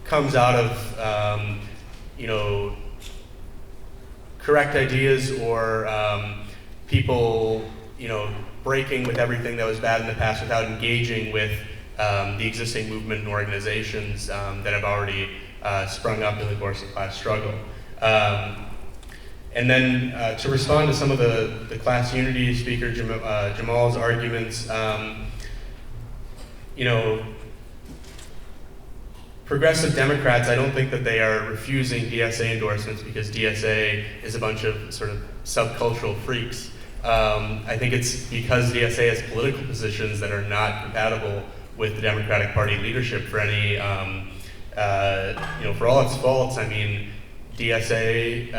comes out of correct ideas or people breaking with everything that was bad in the past without engaging with the existing movement and organizations that have already sprung up in the course of class struggle. And then to respond to some of the class unity speaker Jamal's arguments, progressive Democrats, I don't think that they are refusing DSA endorsements because DSA is a bunch of sort of subcultural freaks. I think it's because DSA has political positions that are not compatible with the Democratic Party leadership for any, for all its faults. I mean, DSA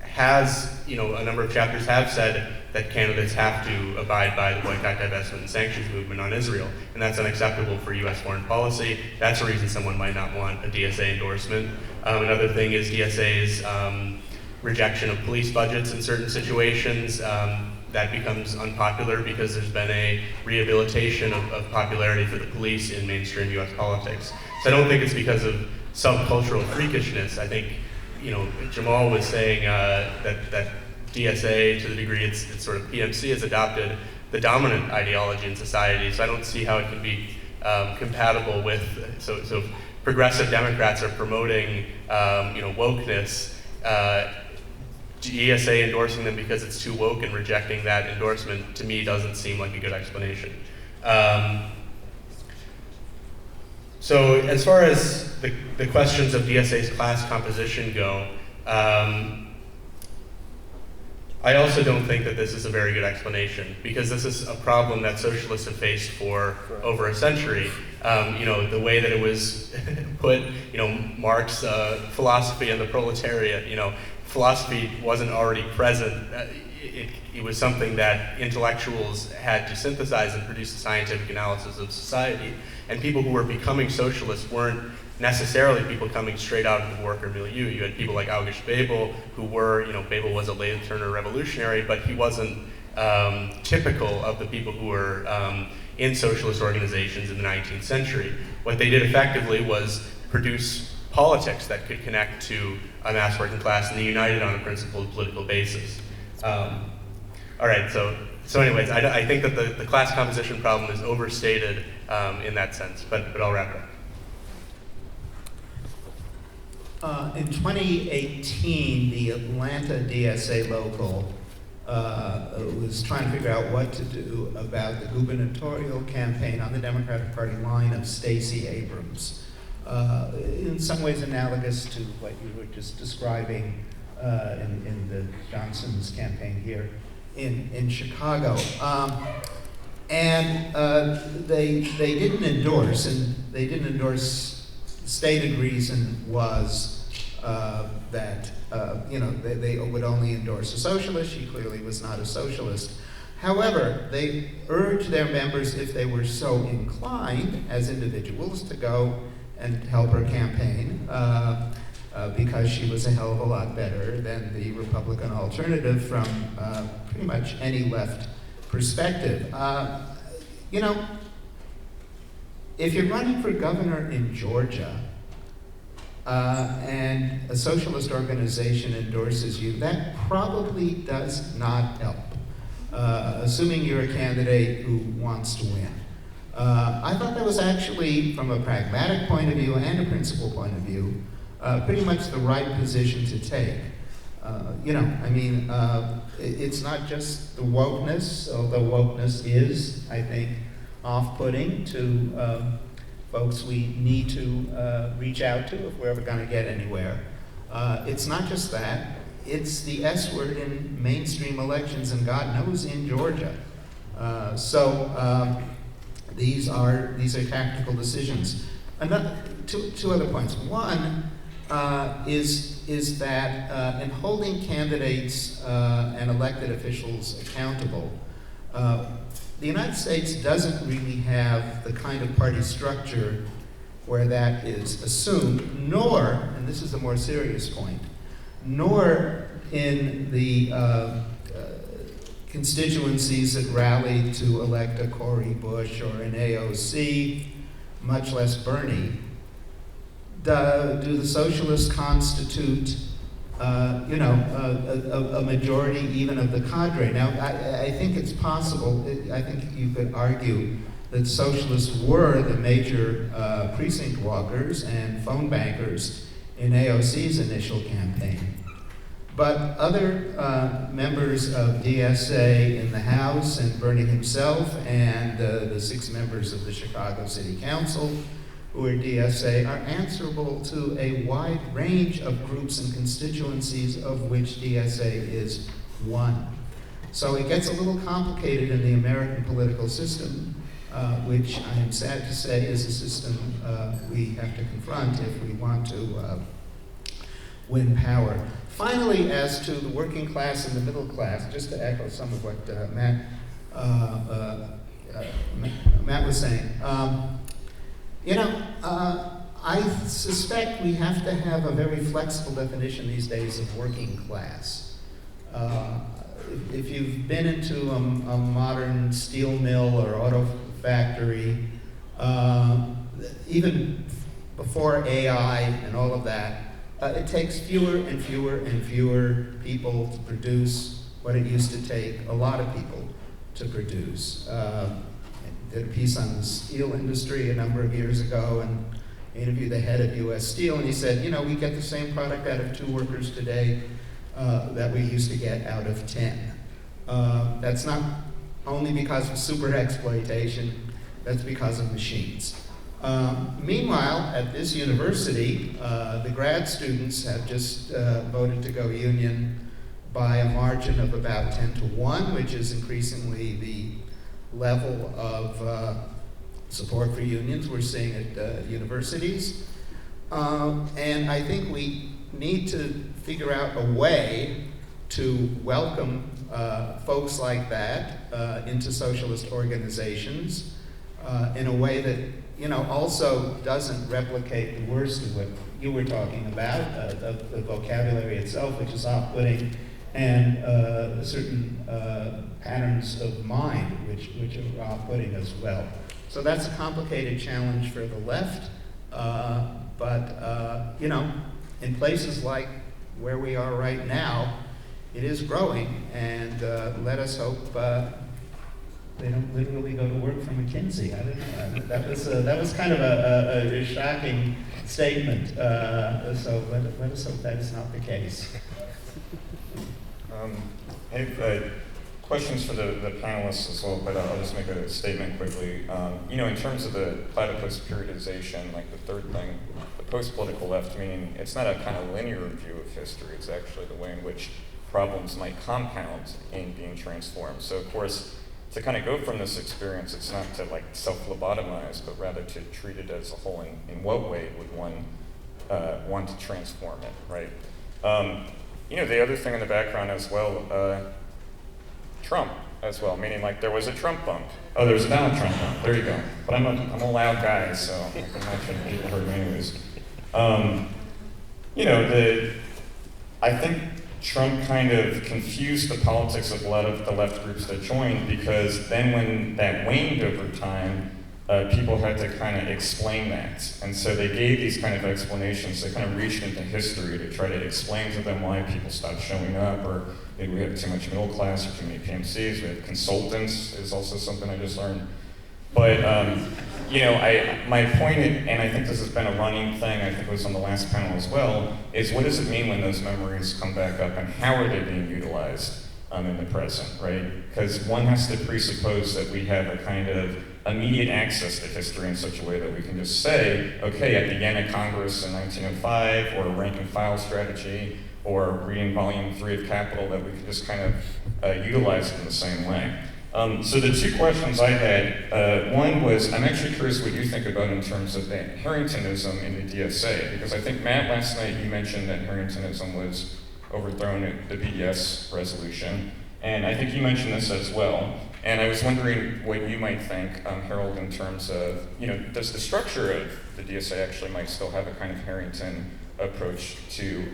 has, a number of chapters have said that candidates have to abide by the boycott, divestment, and sanctions movement on Israel, and that's unacceptable for U.S. foreign policy. That's a reason someone might not want a DSA endorsement. Another thing is DSA's rejection of police budgets in certain situations. That becomes unpopular because there's been a rehabilitation of popularity for the police in mainstream U.S. politics. So I don't think it's because of subcultural freakishness. I think, Jamal was saying that DSA, to the degree it's sort of PMC, has adopted the dominant ideology in society. So I don't see how it can be compatible with, so progressive Democrats are promoting, wokeness, DSA endorsing them because it's too woke and rejecting that endorsement, to me, doesn't seem like a good explanation. So as far as the questions of DSA's class composition go, I also don't think that this is a very good explanation, because this is a problem that socialists have faced for over a century. The way that it was put, Marx, philosophy and the proletariat, philosophy wasn't already present. It was something that intellectuals had to synthesize and produce a scientific analysis of society. And people who were becoming socialists weren't necessarily people coming straight out of the worker milieu. You had people like August Bebel, who were, Bebel was a late Turner revolutionary, but he wasn't typical of the people who were in socialist organizations in the 19th century. What they did effectively was produce politics that could connect to a mass working class, and they united on a principled political basis. All right, so anyways, I think that the class composition problem is overstated in that sense, but I'll wrap it up. In 2018, the Atlanta DSA local was trying to figure out what to do about the gubernatorial campaign on the Democratic Party line of Stacey Abrams. In some ways analogous to what you were just describing in the Johnson's campaign here in Chicago. They didn't endorse, and they didn't endorse. The stated reason was that they would only endorse a socialist. She clearly was not a socialist. However, they urged their members, if they were so inclined as individuals, to go and help her campaign because she was a hell of a lot better than the Republican alternative from pretty much any left perspective. If you're running for governor in Georgia and a socialist organization endorses you, that probably does not help, assuming you're a candidate who wants to win. I thought that was actually, from a pragmatic point of view and a principle point of view, pretty much the right position to take. It's not just the wokeness, although wokeness is, I think, off-putting to folks we need to reach out to if we're ever going to get anywhere. It's not just that. it's the S word in mainstream elections, and God knows in Georgia. These are tactical decisions. Two other points. One is that in holding candidates and elected officials accountable, the United States doesn't really have the kind of party structure where that is assumed, nor, and this is a more serious point, nor in the constituencies that rallied to elect a Cory Bush or an AOC, much less Bernie, do the socialists constitute, a majority even of the cadre? Now, I think it's possible. I think you could argue that socialists were the major precinct walkers and phone bankers in AOC's initial campaign. But other members of DSA in the House, and Bernie himself, and the 6 members of the Chicago City Council who are DSA, are answerable to a wide range of groups and constituencies, of which DSA is one. So it gets a little complicated in the American political system, which I am sad to say is a system we have to confront if we want to win power. Finally, as to the working class and the middle class, just to echo some of what Matt was saying, I suspect we have to have a very flexible definition these days of working class. If you've been into a modern steel mill or auto factory, even before AI and all of that, it takes fewer and fewer and fewer people to produce what it used to take a lot of people to produce. I did a piece on the steel industry a number of years ago and interviewed the head of US Steel, and he said, we get the same product out of 2 workers today that we used to get out of 10. That's not only because of super exploitation, that's because of machines. Meanwhile, at this university, the grad students have just voted to go union by a margin of about 10-1, which is increasingly the level of support for unions we're seeing at universities. And I think we need to figure out a way to welcome folks like that into socialist organizations in a way that also doesn't replicate the worst of what you were talking about, the vocabulary itself, which is off-putting, and certain patterns of mind, which are off-putting as well. So that's a complicated challenge for the left, but in places like where we are right now, it is growing, and let us hope they don't literally go to work for McKinsey. I don't know. That was kind of a shocking statement. So let us hope that is not the case. I have questions for the panelists as well, but I'll just make a statement quickly. In terms of the Platypus periodization, like the third thing, the post-political left, meaning it's not a kind of linear view of history. It's actually the way in which problems might compound in being transformed. So of course, to kind of go from this experience, it's not to like self-lobotomize, but rather to treat it as a whole. In what way would one want to transform it, right? The other thing in the background as well, Trump as well, meaning like there was a Trump bump. Oh, there's a Donald Trump bump. There you go. But I'm a loud guy, so I can imagine people heard me anyways. I think Trump kind of confused the politics of a lot of the left groups that joined, because then when that waned over time, people had to kind of explain that. And so they gave these kind of explanations. They kind of reached into history to try to explain to them why people stopped showing up, or maybe we have too much middle class or too many PMCs. We have consultants is also something I just learned. But, my point, and I think this has been a running thing, I think it was on the last panel as well, is what does it mean when those memories come back up, and how are they being utilized in the present, right? Because one has to presuppose that we have a kind of immediate access to history in such a way that we can just say, okay, at the end of Congress in 1905, or a rank and file strategy, or reading volume 3 of Capital, that we could just kind of utilize it in the same way. So the two questions I had, one was, I'm actually curious what you think about in terms of the Harringtonism in the DSA, because I think, Matt, last night you mentioned that Harringtonism was overthrown at the BDS resolution, and I think you mentioned this as well. And I was wondering what you might think, Harold, in terms of, does the structure of the DSA actually might still have a kind of Harrington approach to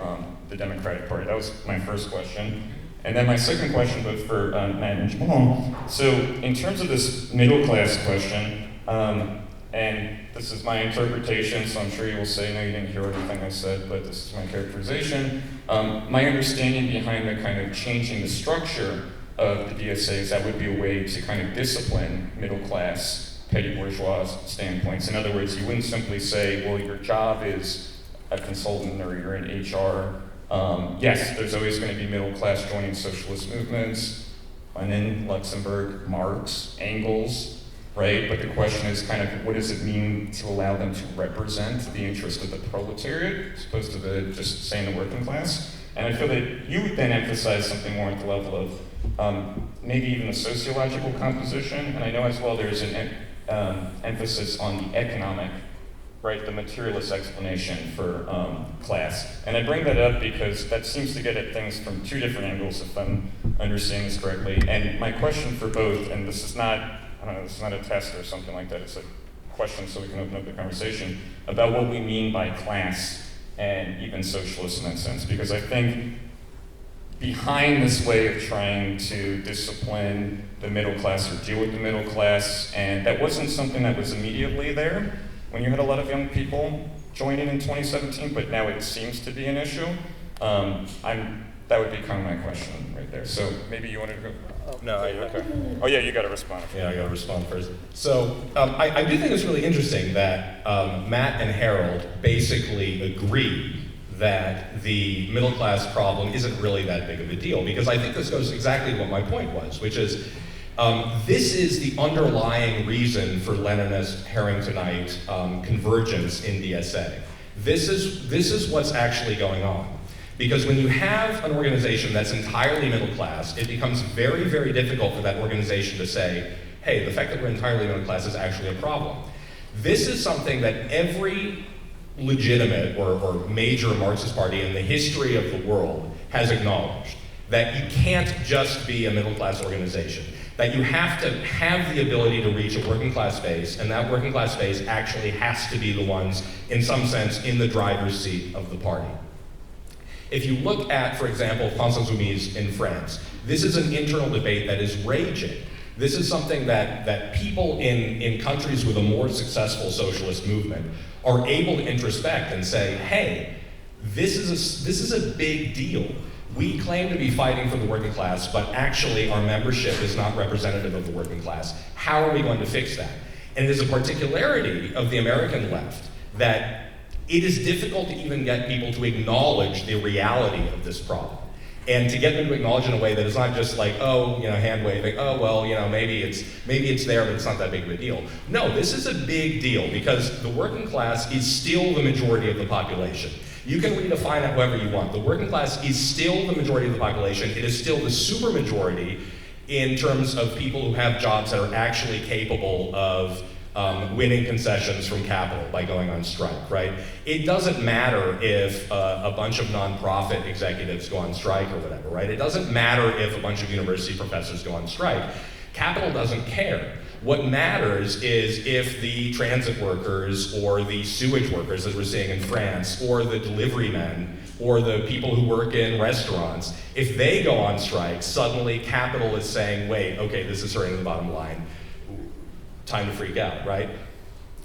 the Democratic Party? That was my first question. And then my second question, both for Matt and Jamal. So in terms of this middle class question, and this is my interpretation, so I'm sure you will say, no, you didn't hear everything I said, but this is my characterization. My understanding behind the kind of changing the structure of the DSA is that would be a way to kind of discipline middle class, petty bourgeois standpoints. In other words, you wouldn't simply say, well, your job is a consultant or you're in HR. Yes, there's always going to be middle class joining socialist movements, Lenin, Luxemburg, Marx, Engels, right? But the question is kind of, what does it mean to allow them to represent the interest of the proletariat as opposed to just saying the working class? And I feel that you would then emphasize something more at the level of maybe even the sociological composition, and I know as well there's an emphasis on the economic, right, the materialist explanation for class. And I bring that up because that seems to get at things from two different angles, if I'm understanding this correctly. And my question for both, and this is not, I don't know, this is not a test or something like that, it's a question so we can open up the conversation about what we mean by class and even socialist in that sense. Because I think behind this way of trying to discipline the middle class or deal with the middle class, and that wasn't something that was immediately there when you had a lot of young people joining in 2017, but now it seems to be an issue. That would be kind of my question right there. So maybe you wanted to go? No, okay. Oh yeah, you got to respond. Yeah, I got to respond first. So I do think it's really interesting that Matt and Harold basically agree that the middle class problem isn't really that big of a deal, because I think this goes exactly what my point was, which is this is the underlying reason for Leninist, Harringtonite convergence in DSA. This is what's actually going on. Because when you have an organization that's entirely middle class, it becomes very, very difficult for that organization to say, hey, the fact that we're entirely middle class is actually a problem. This is something that every legitimate or major Marxist party in the history of the world has acknowledged, that you can't just be a middle class organization, that you have to have the ability to reach a working class base, and that working class base actually has to be the ones, in some sense, in the driver's seat of the party. If you look at, for example, France Insoumise in France, this is an internal debate that is raging. This is something that people in countries with a more successful socialist movement are able to introspect and say, hey, this is a big deal. We claim to be fighting for the working class, but actually our membership is not representative of the working class. How are we going to fix that? And it is a particularity of the American left that it is difficult to even get people to acknowledge the reality of this problem. And to get them to acknowledge in a way that is not just like, oh, hand waving, oh, well, maybe it's there, but it's not that big of a deal. No, this is a big deal because the working class is still the majority of the population. You can redefine it however you want. The working class is still the majority of the population. It is still the supermajority in terms of people who have jobs that are actually capable of winning concessions from capital by going on strike, right? It doesn't matter if a bunch of nonprofit executives go on strike or whatever, right? It doesn't matter if a bunch of university professors go on strike. Capital doesn't care. What matters is if the transit workers or the sewage workers, as we're seeing in France, or the delivery men, or the people who work in restaurants, if they go on strike, suddenly capital is saying, wait, okay, this is hurting the bottom line. Time to freak out, right?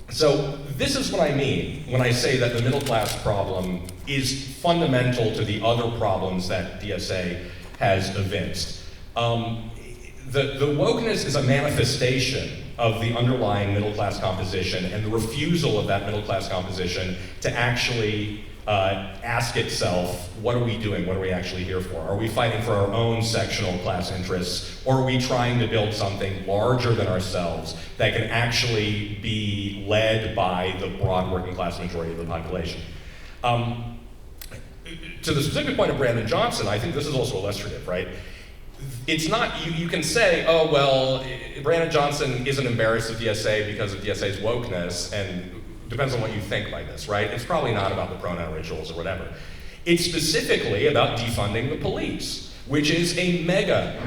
So this is what I mean when I say that the middle class problem is fundamental to the other problems that DSA has evinced. The wokeness is a manifestation of the underlying middle class composition and the refusal of that middle class composition to actually ask itself, what are we doing? What are we actually here for? Are we fighting for our own sectional class interests, or are we trying to build something larger than ourselves that can actually be led by the broad working class majority of the population? to the specific point of Brandon Johnson, I think this is also illustrative, right? It's not, you can say, oh, well, Brandon Johnson isn't embarrassed of DSA because of DSA's wokeness, and depends on what you think by this, right? It's probably not about the pronoun rituals or whatever. It's specifically about defunding the police, which is a mega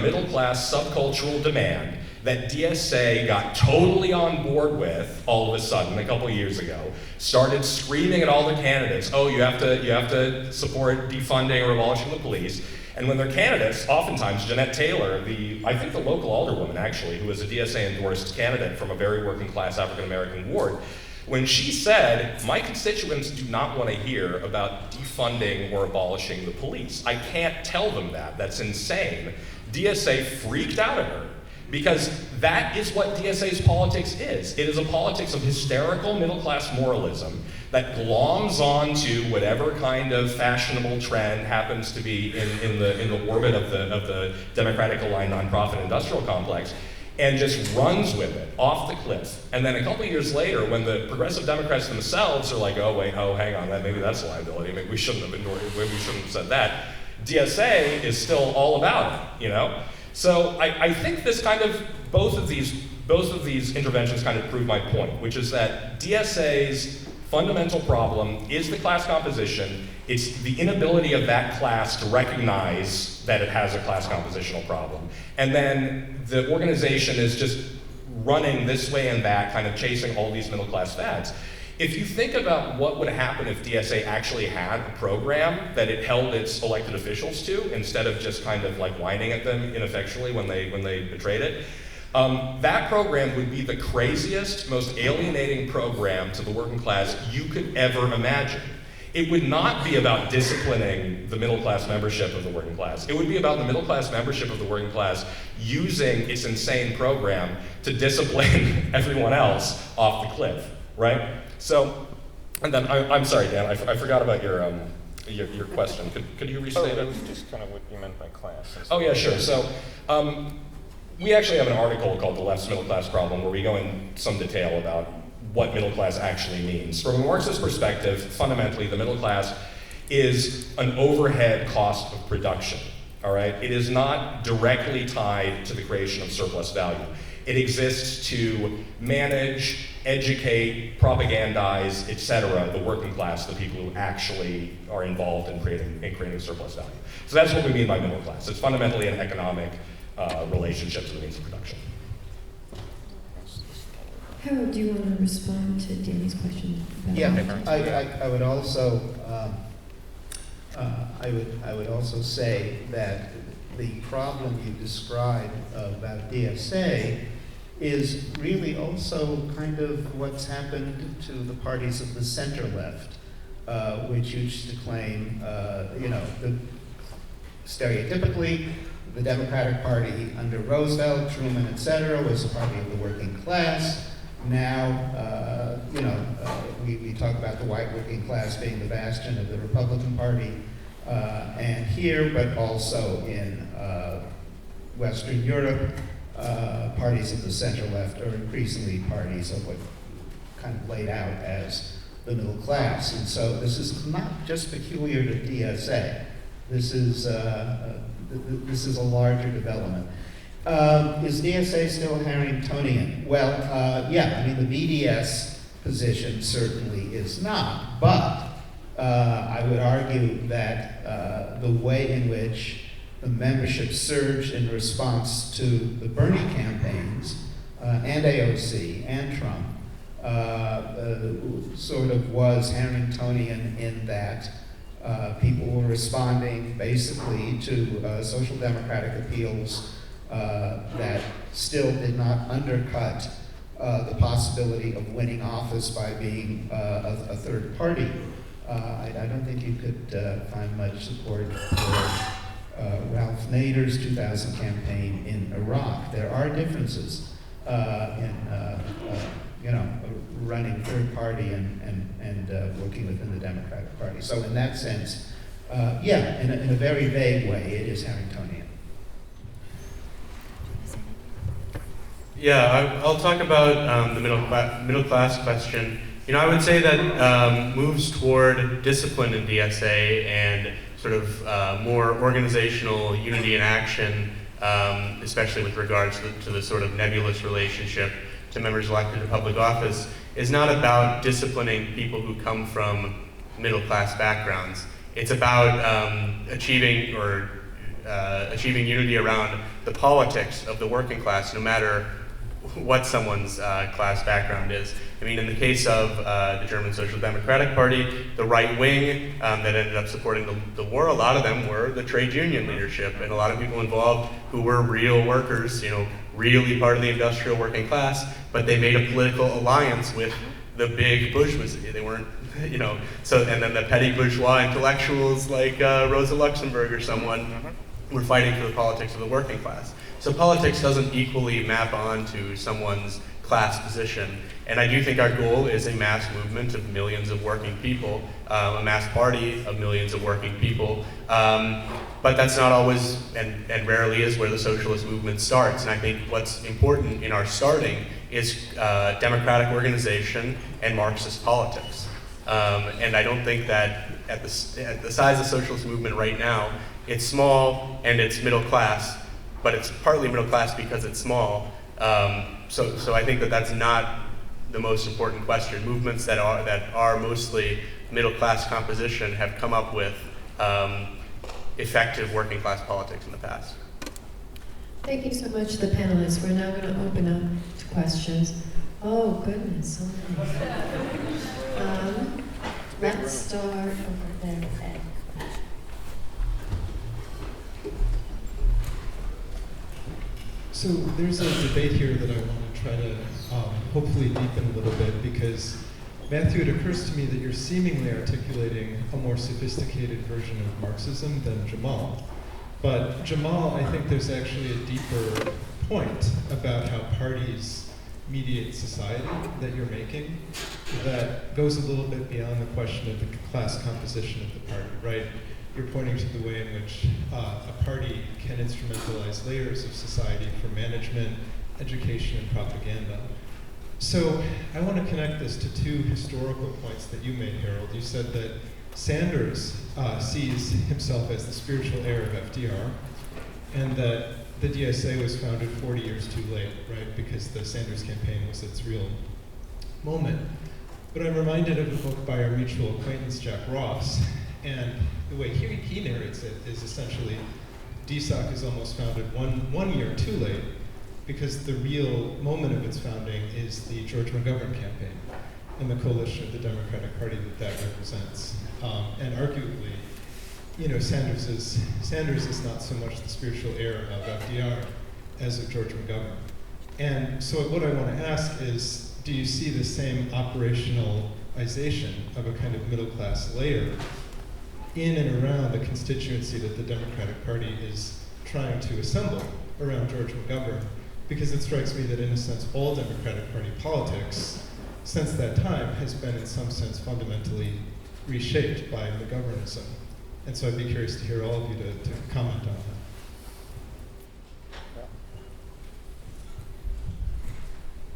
middle-class subcultural demand that DSA got totally on board with all of a sudden a couple of years ago, started screaming at all the candidates, oh, you have to support defunding or abolishing the police. And when their candidates, oftentimes Jeanette Taylor, I think the local alderwoman actually, who was a DSA-endorsed candidate from a very working-class African-American ward, when she said, my constituents do not want to hear about defunding or abolishing the police. I can't tell them that. That's insane. DSA freaked out at her because that is what DSA's politics is. It is a politics of hysterical middle-class moralism that gloms onto whatever kind of fashionable trend happens to be in the orbit of the Democratic aligned nonprofit industrial complex, and just runs with it off the cliff. And then a couple of years later, when the progressive Democrats themselves are like, oh wait, hang on, maybe that's a liability, maybe we shouldn't have said that, DSA is still all about it, you know? So I think this kind of, both of these interventions kind of prove my point, which is that DSA's fundamental problem is the class composition. It's the inability of that class to recognize that it has a class compositional problem. And then the organization is just running this way and that, kind of chasing all these middle class fads. If you think about what would happen if DSA actually had a program that it held its elected officials to, instead of just kind of like whining at them ineffectually when they betrayed it, that program would be the craziest, most alienating program to the working class you could ever imagine. It would not be about disciplining the middle class membership of the working class. It would be about the middle class membership of the working class using its insane program to discipline everyone else off the cliff, right? So, and then I'm sorry, Dan, I forgot about your question. Could you restate it? It was just kind of what you meant by class. Oh yeah, sure. So, we actually have an article called The Left's Middle Class Problem where we go in some detail about what middle class actually means. From a Marxist perspective, fundamentally, the middle class is an overhead cost of production, all right? It is not directly tied to the creation of surplus value. It exists to manage, educate, propagandize, etc., the working class, the people who actually are involved in creating surplus value. So that's what we mean by middle class. It's fundamentally an economic relationship to the means of production. Harold, do you want to respond to Danny's question? Yeah, I would also I would also say that the problem you described about DSA is really also kind of what's happened to the parties of the center left, which used to claim, stereotypically, the Democratic Party under Roosevelt, Truman, etc., was a party of the working class. Now, we talk about the white working class being the bastion of the Republican Party, and here, but also in Western Europe, parties of the center left are increasingly parties of what kind of laid out as the middle class. And so this is not just peculiar to DSA. This is a larger development. Is DSA still Harringtonian? Well, yeah, I mean, the BDS position certainly is not, but I would argue that the way in which the membership surged in response to the Bernie campaigns and AOC and Trump sort of was Harringtonian in that people were responding basically to social democratic appeals that still did not undercut the possibility of winning office by being a third party. I don't think you could find much support for Ralph Nader's 2000 campaign in Iraq. There are differences in running third party and working within the Democratic Party. So in that sense, yeah, in a very vague way, it is Harringtonian. Yeah, I'll talk about the middle class question. I would say that moves toward discipline in DSA and sort of more organizational unity and action, especially with regards to the sort of nebulous relationship to members elected to public office, is not about disciplining people who come from middle-class backgrounds. It's about achieving unity around the politics of the working class, no matter what someone's class background is. I mean, in the case of the German Social Democratic Party, the right wing that ended up supporting the war, a lot of them were the trade union leadership, and a lot of people involved who were real workers, really part of the industrial working class, but they made a political alliance with the big bourgeoisie. They weren't, and then the petty bourgeois intellectuals like Rosa Luxemburg or someone were fighting for the politics of the working class. So politics doesn't equally map onto someone's class position. And I do think our goal is a mass movement of millions of working people, a mass party of millions of working people. But that's not always, and rarely is, where the socialist movement starts. And I think what's important in our starting is democratic organization and Marxist politics. And I don't think that at the size of the socialist movement right now, it's small and it's middle class, but it's partly middle class because it's small. So I think that that's not the most important question. Movements that are mostly middle class composition have come up with effective working class politics in the past. Thank you so much, the panelists. We're now going to open up to questions. Oh, goodness. Let's start over there with Ed. So there's a debate here that I want to try to hopefully deepen a little bit, because Matthew, it occurs to me that you're seemingly articulating a more sophisticated version of Marxism than Jamal. But Jamal, I think there's actually a deeper point about how parties mediate society that you're making that goes a little bit beyond the question of the class composition of the party, right? You're pointing to the way in which a party can instrumentalize layers of society for management, education, and propaganda. So I want to connect this to two historical points that you made, Harold. You said that Sanders sees himself as the spiritual heir of FDR, and that the DSA was founded 40 years too late, right? Because the Sanders campaign was its real moment. But I'm reminded of a book by our mutual acquaintance, Jack Ross, and the way he narrates it is essentially DSOC is almost founded one year too late, because the real moment of its founding is the George McGovern campaign and the coalition of the Democratic Party that represents. And arguably, Sanders is not so much the spiritual heir of FDR as of George McGovern. And so what I want to ask is, do you see the same operationalization of a kind of middle class layer in and around the constituency that the Democratic Party is trying to assemble around George McGovern? Because it strikes me that in a sense, all Democratic Party politics since that time has been in some sense fundamentally reshaped by McGovernism. And so I'd be curious to hear all of you to comment on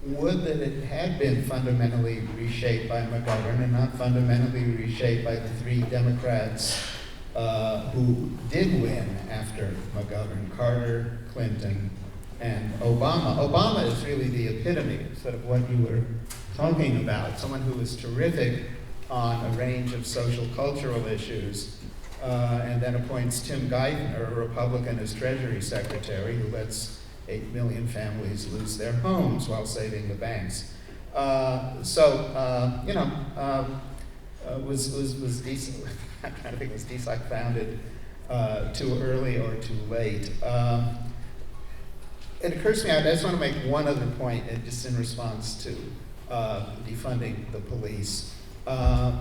that. Would that it had been fundamentally reshaped by McGovern and not fundamentally reshaped by the three Democrats who did win after McGovern: Carter, Clinton, and Obama. Obama is really the epitome, sort of what you were talking about, someone who was terrific on a range of social cultural issues, and then appoints Tim Geithner, a Republican, as Treasury Secretary, who lets 8 million families lose their homes while saving the banks. Was DSOC, I'm trying to think, was DSOC founded too early or too late? It occurs to me, I just want to make one other point, just in response to defunding the police. A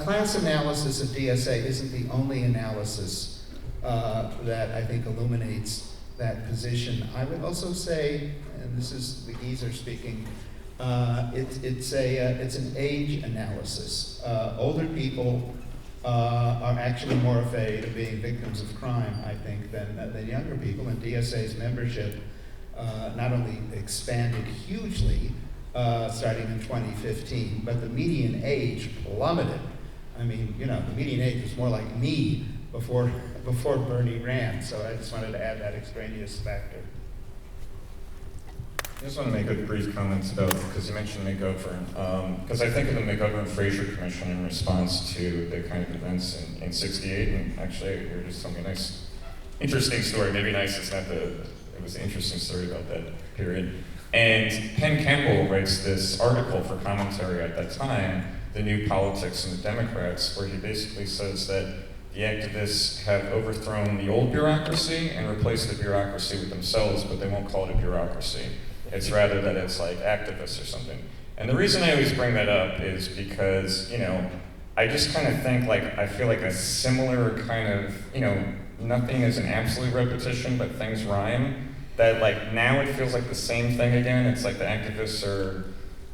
class analysis of DSA isn't the only analysis that I think illuminates that position. I would also say, and this is the geezer speaking, it's an age analysis. Older people are actually more afraid of being victims of crime, I think, than younger people. And DSA's membership not only expanded hugely, starting in 2015, but the median age plummeted. I mean, you know, the median age was more like me before Bernie ran, so I just wanted to add that extraneous factor. I just want to make a brief comment about, because you mentioned McGovern, because I think of the McGovern-Fraser Commission in response to the kind of events in '68, and actually here just something nice, interesting story, maybe nice, it's not it was an interesting story about that period. And Penn Campbell writes this article for commentary at that time, The New Politics and the Democrats, where he basically says that the activists have overthrown the old bureaucracy and replaced the bureaucracy with themselves, but they won't call it a bureaucracy. It's rather that it's like activists or something. And the reason I always bring that up is because, you know, I just kind of think like, I feel like a similar kind of, you know, nothing is an absolute repetition, but things rhyme. That like now it feels like the same thing again. It's like the activists are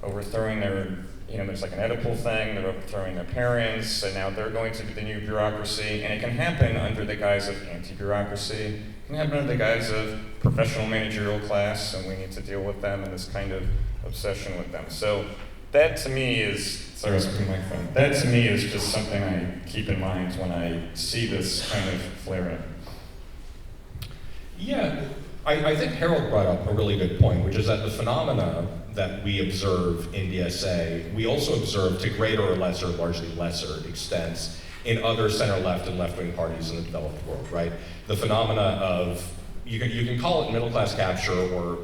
overthrowing their, you know, there's like an Oedipal thing, they're overthrowing their parents, and now they're going to be the new bureaucracy. And it can happen under the guise of anti-bureaucracy. It can happen under the guise of professional managerial class, and we need to deal with them and this kind of obsession with them. So that to me is, sorry, I was putting my phone. That to me is just something I keep in mind when I see this kind of flare up. Yeah, I think Harold brought up a really good point, which is that the phenomena that we observe in DSA, we also observe to greater or lesser, largely lesser extents in other center-left and left-wing parties in the developed world, right? The phenomena of, you can call it middle-class capture or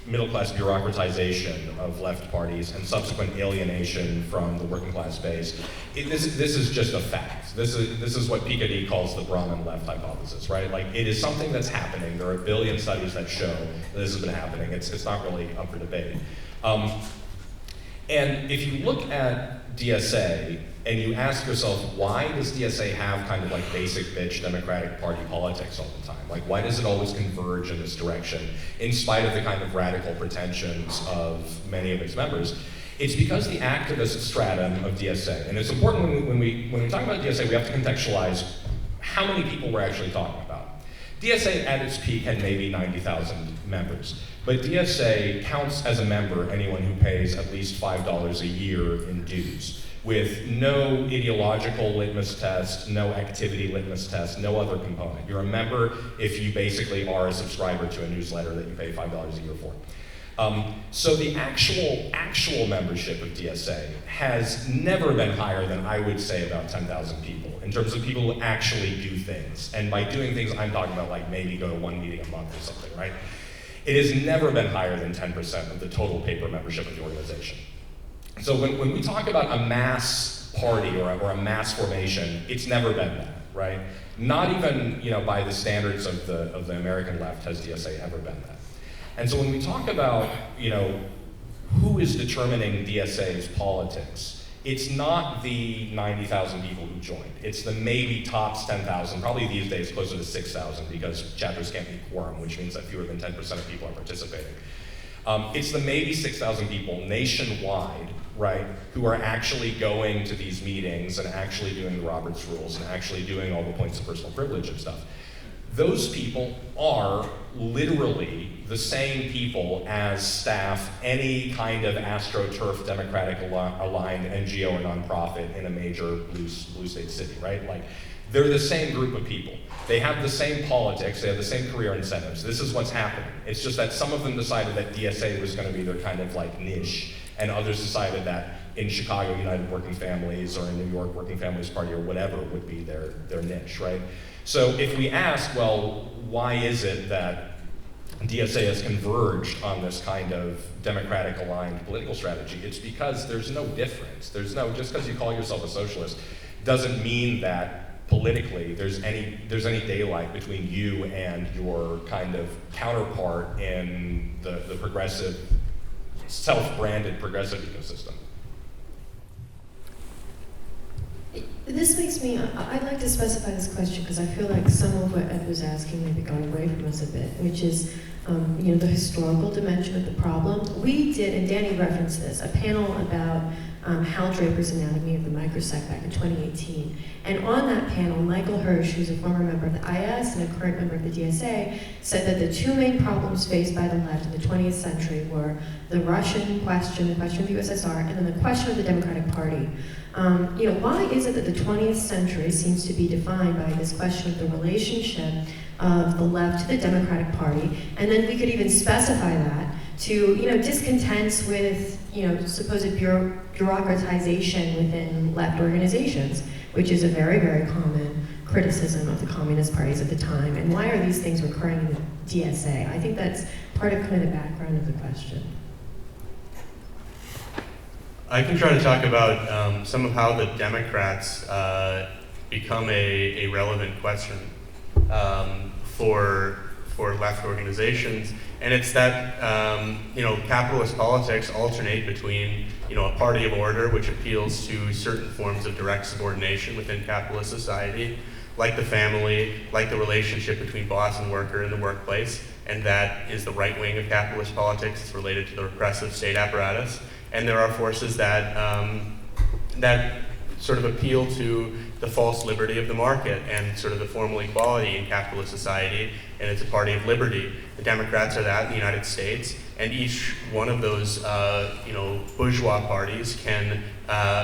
middle-class bureaucratization of left parties and subsequent alienation from the working class base. This is just a fact. This is what Piketty calls the Brahmin left hypothesis, right? Like, it is something that's happening. There are a billion studies that show that this has been happening. It's not really up for debate. And if you look at DSA and you ask yourself, why does DSA have kind of like basic bitch Democratic Party politics all the time? Like, why does it always converge in this direction, in spite of the kind of radical pretensions of many of its members? It's because the activist stratum of DSA, and it's important when we talk about DSA, we have to contextualize how many people we're actually talking about. DSA at its peak had maybe 90,000 members, but DSA counts as a member anyone who pays at least $5 a year in dues, with no ideological litmus test, no activity litmus test, no other component. You're a member if you basically are a subscriber to a newsletter that you pay $5 a year for. So the actual membership of DSA has never been higher than, I would say, about 10,000 people in terms of people who actually do things. And by doing things, I'm talking about like maybe go to one meeting a month or something, right? It has never been higher than 10% of the total paper membership of the organization. So when we talk about a mass party or a mass formation, it's never been that, right? Not even, you know, by the standards of the American left has DSA ever been that. And so when we talk about, you know, who is determining DSA's politics, it's not the 90,000 people who joined. It's the maybe tops 10,000, probably these days closer to 6,000 because chapters can't be quorum, which means that fewer than 10% of people are participating. It's the maybe 6,000 people nationwide, right, who are actually going to these meetings and actually doing the Roberts rules and actually doing all the points of personal privilege and stuff. Those people are literally the same people as staff any kind of AstroTurf Democratic aligned NGO or nonprofit in a major blue state city, right? Like, they're the same group of people. They have the same politics, they have the same career incentives. This is what's happening. It's just that some of them decided that DSA was gonna be their kind of like niche, and others decided that in Chicago, United Working Families, or in New York, Working Families Party, or whatever would be their niche, right? So if we ask, well, why is it that DSA has converged on this kind of democratic aligned political strategy? It's because there's no difference. Just because you call yourself a socialist doesn't mean that politically there's any daylight between you and your kind of counterpart in the progressive, self-branded progressive ecosystem. This makes me, I'd like to specify this question because I feel like some of what Ed was asking maybe got away from us a bit, which is, you know, the historical dimension of the problem. we did, and Danny referenced this, a panel about Hal Draper's Anatomy of the Microsect back in 2018. And on that panel, Michael Hirsch, who's a former member of the IS and a current member of the DSA, said that the two main problems faced by the left in the 20th century were the Russian question, the question of the USSR, and then the question of the Democratic Party. Why is it that the 20th century seems to be defined by this question of the relationship of the left to the Democratic Party, and then we could even specify that to, discontents with, supposed bureaucratization within left organizations, which is a very, very common criticism of the communist parties at the time. And why are these things recurring in the DSA? I think that's part of kind of the background of the question. I can try to talk about some of how the Democrats become a relevant question for left organizations, and it's that capitalist politics alternate between a party of order which appeals to certain forms of direct subordination within capitalist society, like the family, like the relationship between boss and worker in the workplace, and that is the right wing of capitalist politics. It's related to the repressive state apparatus. And there are forces that that sort of appeal to the false liberty of the market and sort of the formal equality in capitalist society, and it's a party of liberty. The Democrats are that in the United States, and each one of those bourgeois parties can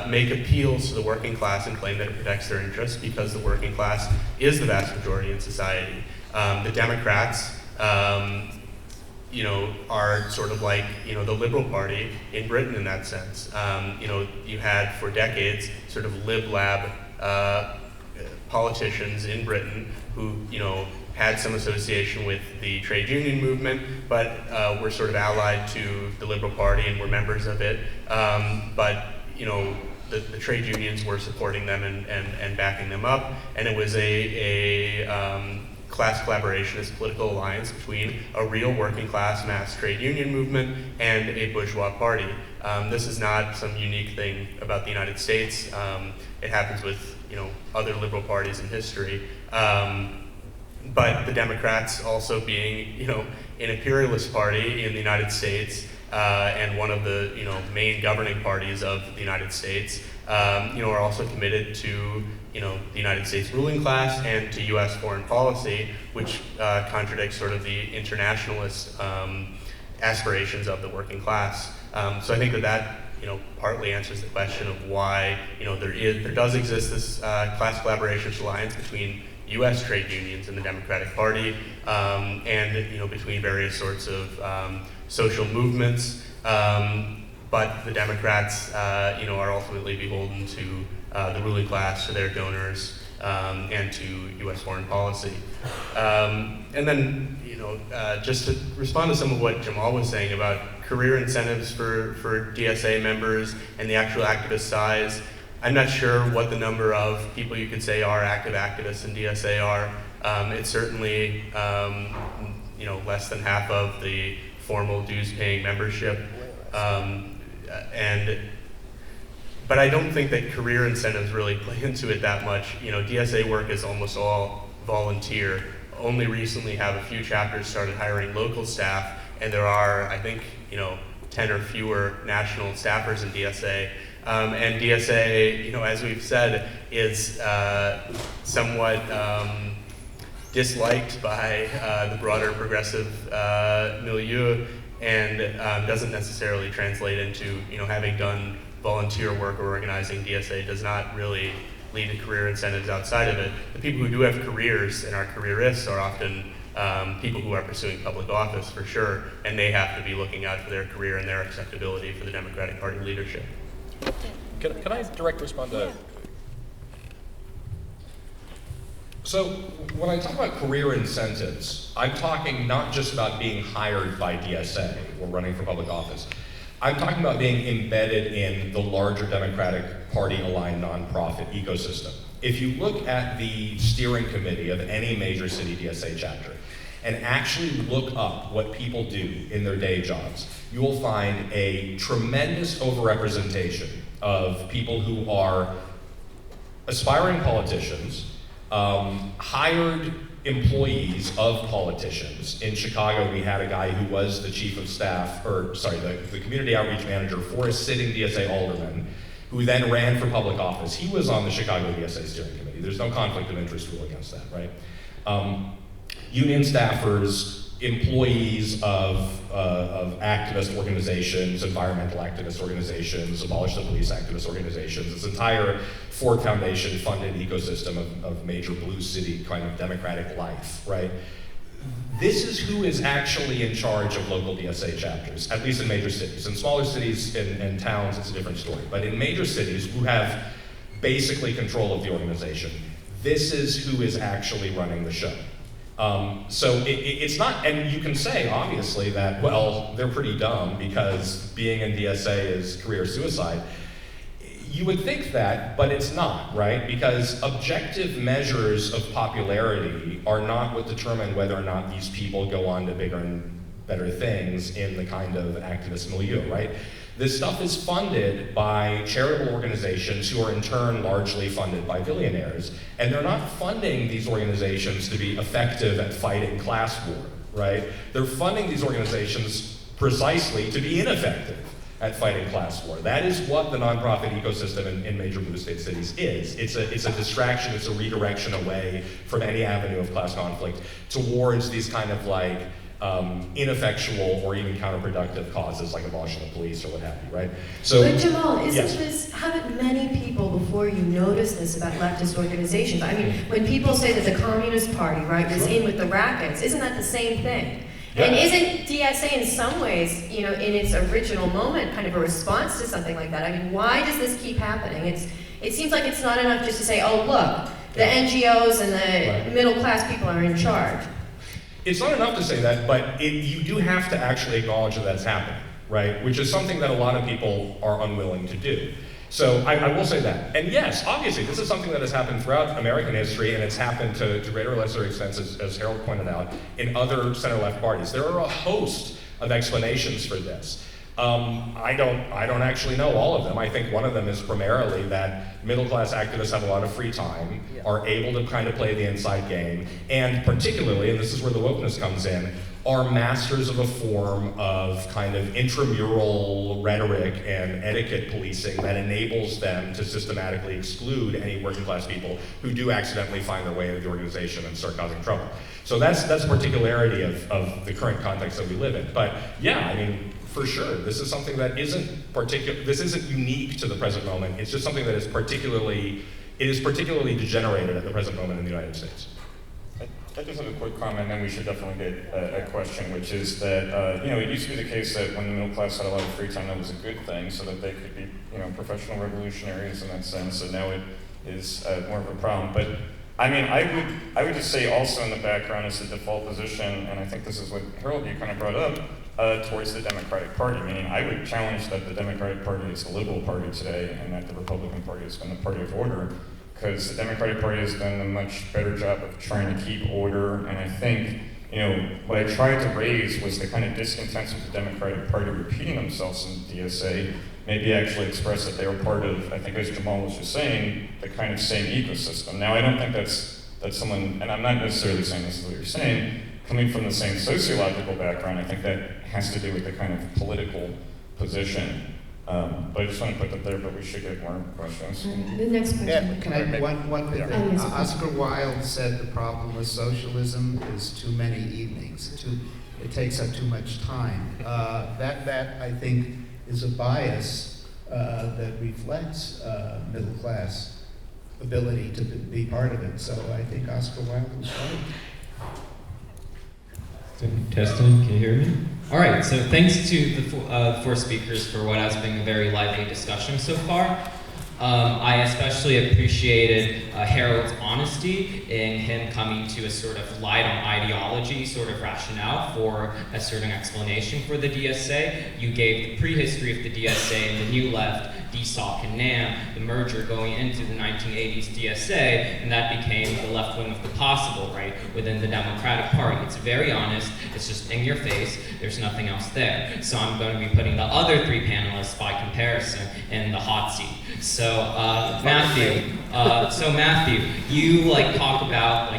make appeals to the working class and claim that it protects their interests because the working class is the vast majority in society. The Democrats are sort of like, the Liberal Party in Britain in that sense. You had for decades sort of lib-lab politicians in Britain who, had some association with the trade union movement, but were sort of allied to the Liberal Party and were members of it. But the trade unions were supporting them and backing them up, and it was a class collaborationist political alliance between a real working class mass trade union movement and a bourgeois party. This is not some unique thing about the United States. It happens with other liberal parties in history. But the Democrats also being an imperialist party in the United States and one of the main governing parties of the United States, are also committed to the United States ruling class and to U.S. foreign policy, which contradicts sort of the internationalist aspirations of the working class. So I think that partly answers the question of why there does exist this class collaboration alliance between U.S. trade unions and the Democratic Party, and between various sorts of social movements. But the Democrats, are ultimately beholden to the ruling class, to their donors, and to U.S. foreign policy. And then, just to respond to some of what Jamal was saying about career incentives for DSA members and the actual activist size, I'm not sure what the number of people you could say are active activists in DSA are. It's certainly, less than half of the formal dues-paying membership. But I don't think that career incentives really play into it that much. DSA work is almost all volunteer. Only recently have a few chapters started hiring local staff, and there are, I think, 10 or fewer national staffers in DSA. And DSA, as we've said, is somewhat disliked by the broader progressive milieu, and doesn't necessarily translate into, having done volunteer work or organizing. DSA does not really lead to career incentives outside of it. The people who do have careers and are careerists are often people who are pursuing public office for sure, and they have to be looking out for their career and their acceptability for the Democratic Party leadership. Can I direct respond to? So when I talk about career incentives, I'm talking not just about being hired by DSA or running for public office. I'm talking about being embedded in the larger Democratic Party-aligned nonprofit ecosystem. If you look at the steering committee of any major city DSA chapter and actually look up what people do in their day jobs, you will find a tremendous overrepresentation of people who are aspiring politicians, hired employees of politicians. In Chicago, we had a guy who was the chief of staff, the community outreach manager for a sitting DSA alderman, who then ran for public office. He was on the Chicago DSA steering committee. There's no conflict of interest rule against that, right? Union staffers, employees of activist organizations, environmental activist organizations, abolish the police activist organizations, this entire Ford Foundation funded ecosystem of major blue city kind of democratic life, right? This is who is actually in charge of local DSA chapters, at least in major cities. In smaller cities and towns, it's a different story. But in major cities, who have basically control of the organization, this is who is actually running the show. So it's not, and you can say, obviously, that, well, they're pretty dumb because being in DSA is career suicide. You would think that, but it's not, right? Because objective measures of popularity are not what determine whether or not these people go on to bigger and better things in the kind of activist milieu, right? This stuff is funded by charitable organizations who are in turn largely funded by billionaires. And they're not funding these organizations to be effective at fighting class war, right? They're funding these organizations precisely to be ineffective at fighting class war. That is what the nonprofit ecosystem in major blue state cities is. It's a distraction, it's a redirection away from any avenue of class conflict towards these kind of like ineffectual or even counterproductive causes like abolishing the police or what have you, right? So, but Jamal, yes. haven't many people before you noticed this about leftist organizations? I mean, when people say that the Communist Party, right, was in with the rackets, isn't that the same thing? Yeah. And isn't DSA in some ways, in its original moment, kind of a response to something like that? I mean, why does this keep happening? It seems like it's not enough just to say, oh, look, the NGOs and the middle class people are in charge. It's not enough to say that, but you do have to actually acknowledge that that's happening, right? Which is something that a lot of people are unwilling to do. So I will say that. And yes, obviously, this is something that has happened throughout American history, and it's happened to greater or lesser extent, as Harold pointed out, in other center-left parties. There are a host of explanations for this. I don't actually know all of them. I think one of them is primarily that middle-class activists have a lot of free time, are able to kind of play the inside game, and particularly, and this is where the wokeness comes in, are masters of a form of kind of intramural rhetoric and etiquette policing that enables them to systematically exclude any working class people who do accidentally find their way into the organization and start causing trouble. So that's a particularity of the current context that we live in. But yeah, I mean, for sure, this is something that isn't unique to the present moment. It's just something that is particularly degenerated at the present moment in the United States. I just have a quick comment, and we should definitely get a question, which is that, it used to be the case that when the middle class had a lot of free time, that was a good thing, so that they could be, professional revolutionaries in that sense, and now it is more of a problem. But, I mean, I would just say also in the background is the default position, and I think this is what, Harold, you kind of brought up, towards the Democratic Party. Meaning, I would challenge that the Democratic Party is the liberal party today, and that the Republican Party has been the party of order, because the Democratic Party has done a much better job of trying to keep order, and I think, what I tried to raise was the kind of discontents with the Democratic Party repeating themselves in the DSA, maybe actually express that they were part of, I think as Jamal was just saying, the kind of same ecosystem. Now, I don't think that's someone, and I'm not necessarily saying this is what you're saying, coming from the same sociological background, I think that has to do with the kind of political position. But I just want to put that there, but we should get more questions. The next question. Yeah, can I, one quick thing. Oh, yes, Oscar Wilde said the problem with socialism is too many evenings. It takes up too much time. That I think is a bias that reflects middle class ability to be part of it. So I think Oscar Wilde was right. Testing, can you hear me? All right, so thanks to the four speakers for what has been a very lively discussion so far. I especially appreciated Harold's honesty in him coming to a sort of light on ideology sort of rationale for a certain explanation for the DSA. You gave the prehistory of the DSA and the New Left, DSOC and NAM, the merger going into the 1980s DSA, and that became the left wing of the possible, right, within the Democratic Party. It's very honest, it's just in your face, there's nothing else there. So I'm going to be putting the other three panelists panelists by comparison in the hot seat. So Matthew, you like talk about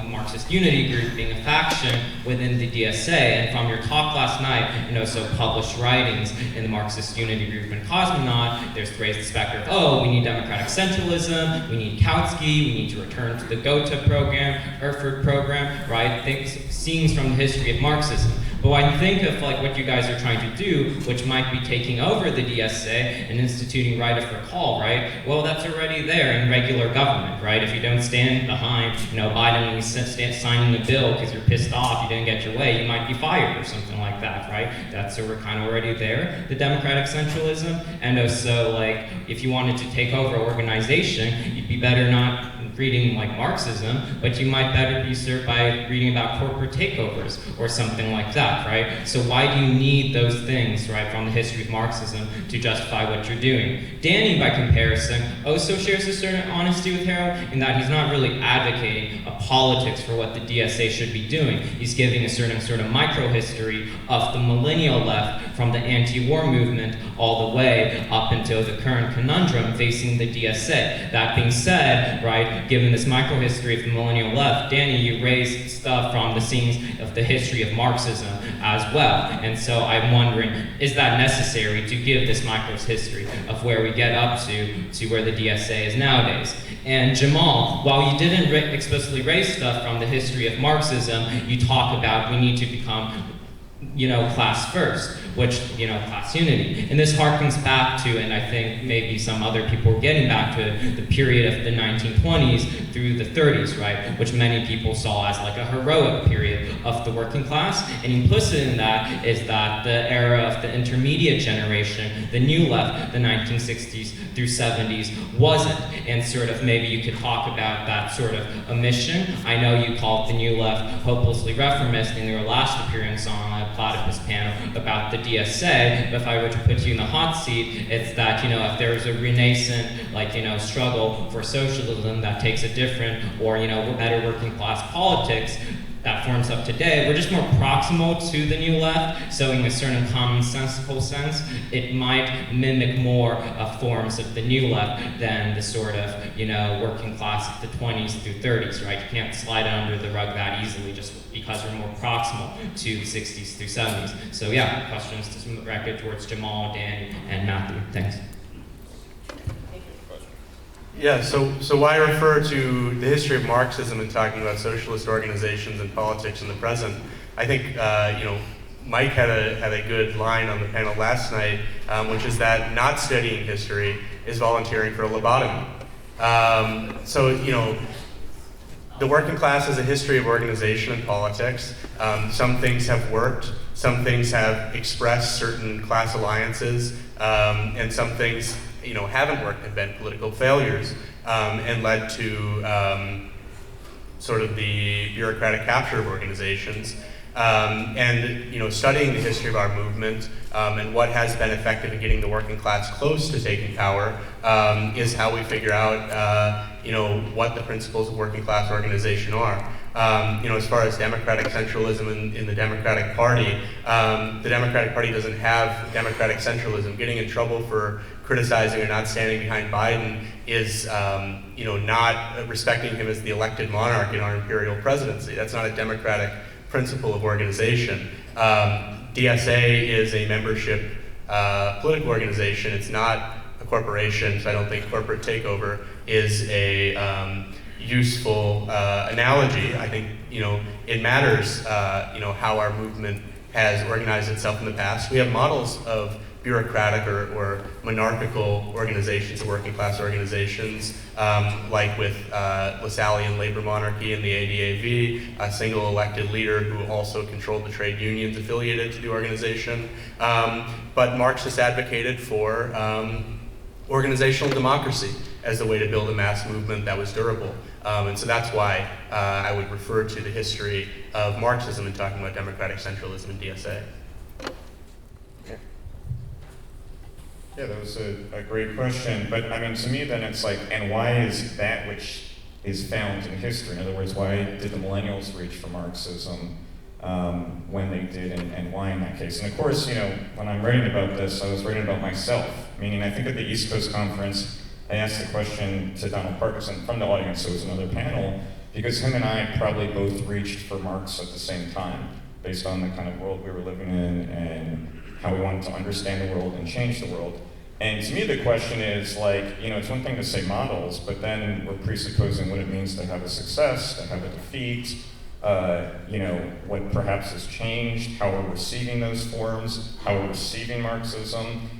Marxist Unity Group being a faction within the DSA, and from your talk last night, so published writings in the Marxist Unity Group and Cosmonaut, there's raised the specter of, we need democratic centralism, we need Kautsky, we need to return to the Gotha program, Erfurt program, right? Scenes from the history of Marxism. But when I think of what you guys are trying to do, which might be taking over the DSA and instituting right of recall, right? Well, that's already there in regular government, right? If you don't stand behind, Biden when he's signing a bill because you're pissed off, you didn't get your way, you might be fired or something like that, right? That's sort of kind of already there, the democratic centralism. And also, if you wanted to take over organization, you'd be better not reading Marxism, but you might better be served by reading about corporate takeovers or something like that, right? So why do you need those things, right, from the history of Marxism to justify what you're doing? Danny, by comparison, also shares a certain honesty with Harold in that he's not really advocating a politics for what the DSA should be doing. He's giving a certain sort of micro-history of the millennial left from the anti-war movement all the way up until the current conundrum facing the DSA. That being said, right, given this micro-history of the millennial left, Danny, you raised stuff from the scenes of the history of Marxism as well. And so I'm wondering, is that necessary to give this micro-history of where we get up to where the DSA is nowadays? And Jamal, while you didn't explicitly raise stuff from the history of Marxism, you talk about we need to become class first, which, class unity. And this harkens back to, and I think maybe some other people are getting back to, the period of the 1920s through the 30s, right? Which many people saw as a heroic period of the working class. And implicit in that is that the era of the intermediate generation, the new left, the 1960s through 70s, wasn't. And sort of maybe you could talk about that sort of omission. I know you called the new left hopelessly reformist in your last appearance on a Platypus panel about the DSA, but if I were to put you in the hot seat, it's that, if there's a renascent, struggle for socialism that takes a different, or, better working class politics that forms up today, we're just more proximal to the new left, so in a certain commonsensical sense, it might mimic more forms of the new left than the sort of, working class of the 20s through 30s, right? You can't slide it under the rug that easily just because we're more proximal to the 60s through 70s. So yeah, questions to direct towards Jamal, Dan, and Matthew. Thanks. Yeah, so why refer to the history of Marxism and talking about socialist organizations and politics in the present? I think Mike had a good line on the panel last night, which is that not studying history is volunteering for a lobotomy. The working class has a history of organization and politics. Some things have worked, some things have expressed certain class alliances, and some things haven't worked, have been political failures, and led to sort of the bureaucratic capture of organizations. Studying the history of our movement and what has been effective in getting the working class close to taking power is how we figure out, what the principles of working class organization are. As far as democratic centralism in the Democratic Party, the Democratic Party doesn't have democratic centralism. Getting in trouble for criticizing or not standing behind Biden is, not respecting him as the elected monarch in our imperial presidency. That's not a democratic principle of organization. DSA is a membership political organization. It's not a corporation, so I don't think corporate takeover is a useful analogy. I think it matters how our movement has organized itself in the past. We have models of bureaucratic or monarchical organizations, or working class organizations, like with Lassallean labor monarchy and the ADAV, a single elected leader who also controlled the trade unions affiliated to the organization. But Marxists advocated for organizational democracy as the way to build a mass movement that was durable. And so that's why I would refer to the history of Marxism in talking about democratic centralism in DSA. Yeah, that was a great question. But I mean, to me, then it's and why is that which is found in history? In other words, why did the millennials reach for Marxism when they did and why in that case. And of course, you know, when I'm writing about this, I was writing about myself, meaning I think at the East Coast Conference, I asked the question to Donald Parkinson from the audience, so it was another panel, because him and I probably both reached for Marx at the same time, based on the kind of world we were living in and how we wanted to understand the world and change the world. And to me, the question is like, you know, it's one thing to say models, but then we're presupposing what it means to have a success, to have a defeat, you know, what perhaps has changed, how we're receiving those forms, how we're receiving Marxism.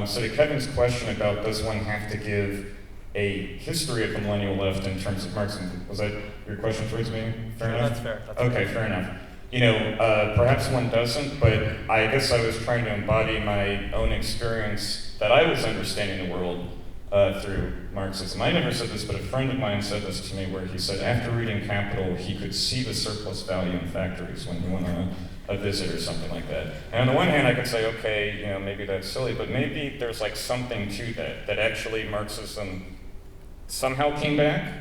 So to Kevin's question about does one have to give a history of the millennial left in terms of Marxism, was that your question towards me? Fair enough? That's fair. That's Okay, fair enough. You know, perhaps one doesn't, but I guess I was trying to embody my own experience that I was understanding the world through Marxism. I never said this, but a friend of mine said this to me where he said after reading Capital, he could see the surplus value in factories when he went on a visit or something like that. And on the one hand, I could say, okay, you know, maybe that's silly, but maybe there's like something to that actually Marxism somehow came back.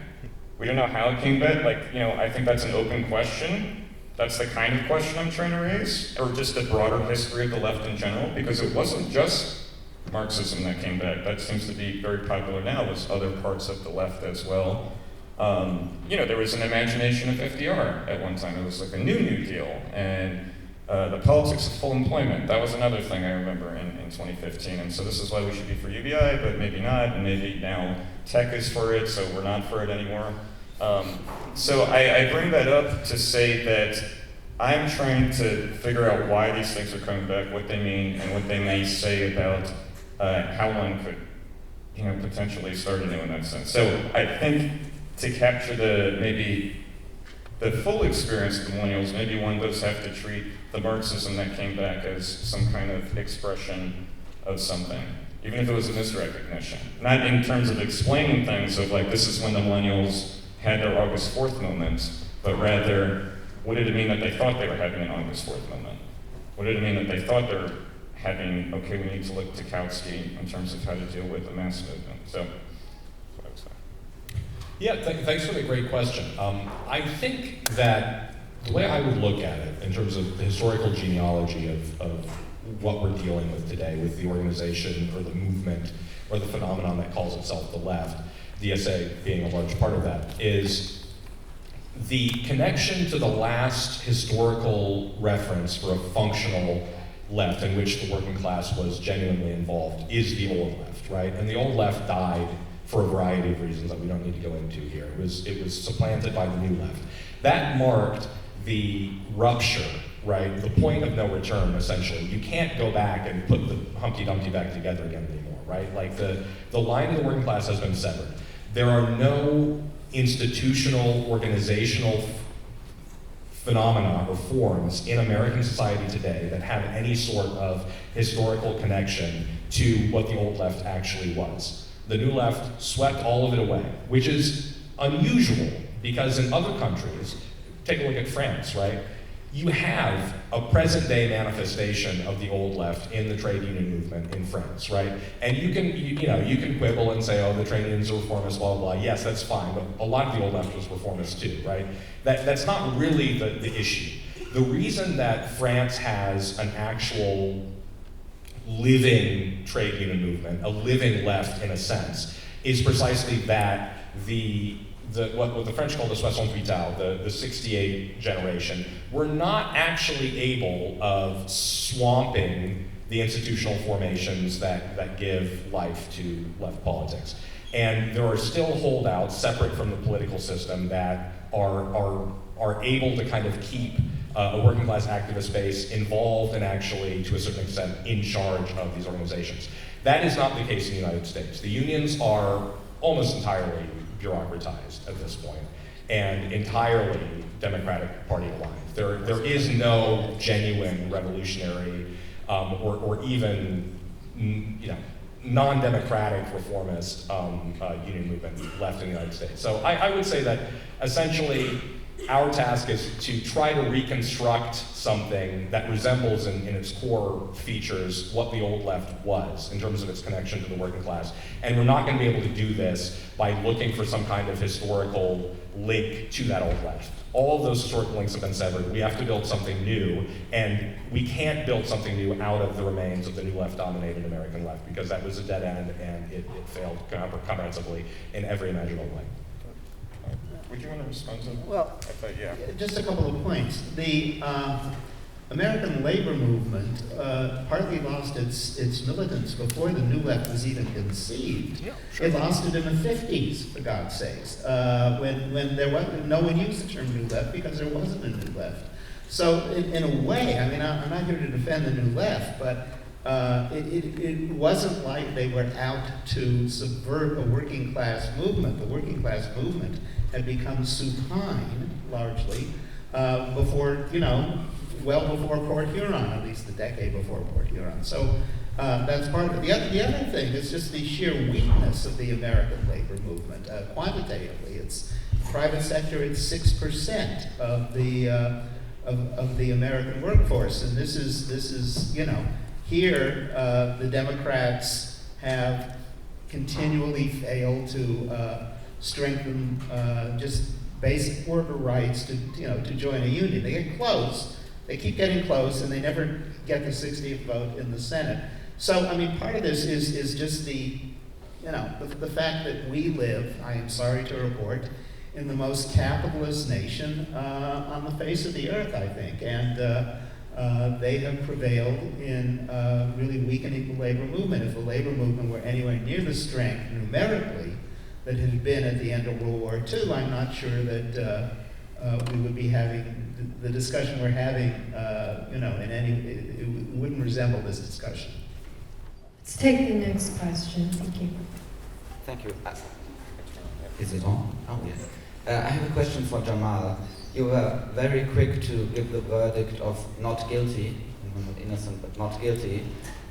We don't know how it came back. Like, you know, I think that's an open question. That's the kind of question I'm trying to raise, or just a broader history of the left in general, because it wasn't just Marxism that came back. That seems to be very popular now. There's other parts of the left as well. You know, there was an imagination of FDR at one time. It was like a New Deal, and the politics of full employment. That was another thing I remember in 2015. And so this is why we should be for UBI, but maybe not, and maybe now tech is for it, so we're not for it anymore. So I bring that up to say that I'm trying to figure out why these things are coming back, what they mean, and what they may say about how one could, you know, potentially start anew in that sense. So I think to capture maybe the full experience of the millennials, maybe one does have to treat the Marxism that came back as some kind of expression of something, even if it was a misrecognition. Not in terms of explaining things of like, this is when the millennials had their August 4th moment, but rather, what did it mean that they thought they were having an August 4th moment? What did it mean that they thought they were having, okay, we need to look to Kautsky in terms of how to deal with the mass movement? So, that's what I would say. Yeah, thanks for the great question. I think that the way I would look at it in terms of the historical genealogy of what we're dealing with today with the organization or the movement or the phenomenon that calls itself the left, DSA being a large part of that, is the connection to the last historical reference for a functional left in which the working class was genuinely involved is the old left, right? And the old left died for a variety of reasons that we don't need to go into here. It was supplanted by the new left. That marked the rupture, right? The point of no return, essentially. You can't go back and put the Humpty Dumpty back together again anymore, right? Like the line of the working class has been severed. There are no institutional, organizational phenomena or forms in American society today that have any sort of historical connection to what the old left actually was. The new left swept all of it away, which is unusual because in other countries, take a look at France, right? You have a present day manifestation of the old left in the trade union movement in France, right? And you can quibble and say, oh, the trade unions are reformist, blah, blah, blah. Yes, that's fine, but a lot of the old left was reformist too, right? That's not really the issue. The reason that France has an actual living trade union movement, a living left in a sense, is precisely that what the French call the 68, the 68 generation, were not actually able of swamping the institutional formations that give life to left politics. And there are still holdouts separate from the political system that are able to kind of keep a working class activist base involved and actually, to a certain extent, in charge of these organizations. That is not the case in the United States. The unions are almost entirely bureaucratized at this point, and entirely Democratic Party aligned. There is no genuine revolutionary or even non-democratic reformist union movement left in the United States. So I would say that essentially our task is to try to reconstruct something that resembles in its core features what the old left was in terms of its connection to the working class. And we're not going to be able to do this by looking for some kind of historical link to that old left. All of those historical links have been severed. We have to build something new, and we can't build something new out of the remains of the new left-dominated American left, because that was a dead end, and it failed comprehensively in every imaginable way. Would you want to respond to that? Well, I thought, yeah. just a couple of points. The American labor movement partly lost its militants before the New Left was even conceived. Yeah, sure. It lost it in the 50s, for God's sakes, when there was no one used the term New Left because there wasn't a New Left. So in a way, I mean, I'm not here to defend the New Left, but it wasn't like they were out to subvert a working class movement. The working class movement had become supine, largely, before, well before Port Huron, at least a decade before Port Huron. So that's part of it. The other thing is just the sheer weakness of the American labor movement. Quantitatively, it's private sector. It's 6% of the American workforce, and this is here the Democrats have continually failed to strengthen just basic worker rights to join a union. They get close. They keep getting close, and they never get the 60th vote in the Senate. So, I mean, part of this is just the fact that we live, I am sorry to report, in the most capitalist nation on the face of the earth, I think. And they have prevailed in really weakening the labor movement. If the labor movement were anywhere near the strength numerically that had been at the end of World War II, I'm not sure that we would be having the discussion we're having, it wouldn't resemble this discussion. Let's take the next question. Thank you. Thank you. Is it on? Oh, yes. I have a question for Jamal. You were very quick to give the verdict of not guilty, not innocent but not guilty,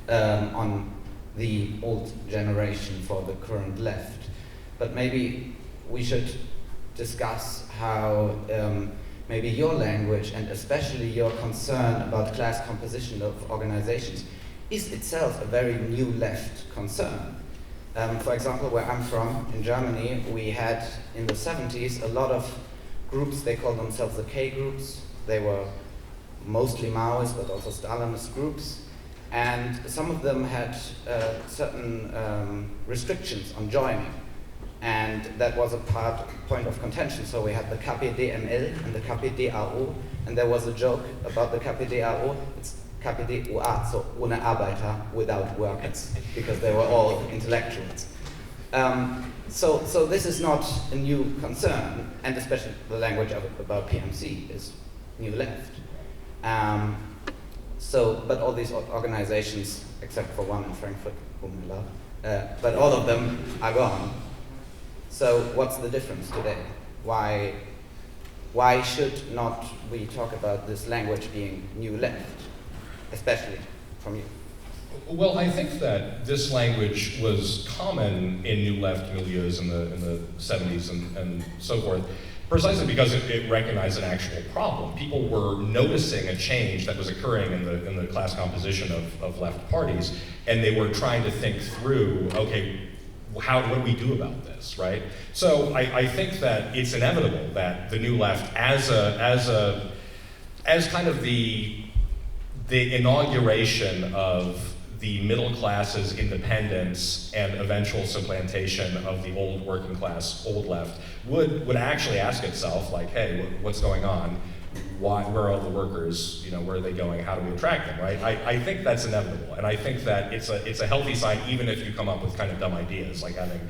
on the old generation for the current left. But maybe we should discuss how maybe your language and especially your concern about class composition of organizations is itself a very new left concern. For example, where I'm from, in Germany, we had in the 70s a lot of groups. They called themselves the K groups. They were mostly Maoist but also Stalinist groups. And some of them had certain restrictions on joining. And that was a point of contention. So we had the KPDML and the KPDAO, and there was a joke about the KPDAO. It's KPDUA, so ohne Arbeiter, without workers, because they were all intellectuals. So this is not a new concern, and especially the language about PMC is new left. But all these organizations, except for one in Frankfurt, whom I love, but all of them are gone. So what's the difference today? Why should not we talk about this language being new left, especially from you? Well, I think that this language was common in New Left milieus in the 70s and so forth, precisely because it recognized an actual problem. People were noticing a change that was occurring in the class composition of left parties, and they were trying to think through, okay, what do we do about this, right? So I think that it's inevitable that the New Left, as kind of the inauguration of the middle class's independence and eventual supplantation of the old working class, old left, would actually ask itself, like, hey, what's going on? Where are all the workers? Where are they going? How do we attract them, right? I think that's inevitable, and I think that it's a healthy sign, even if you come up with kind of dumb ideas, like having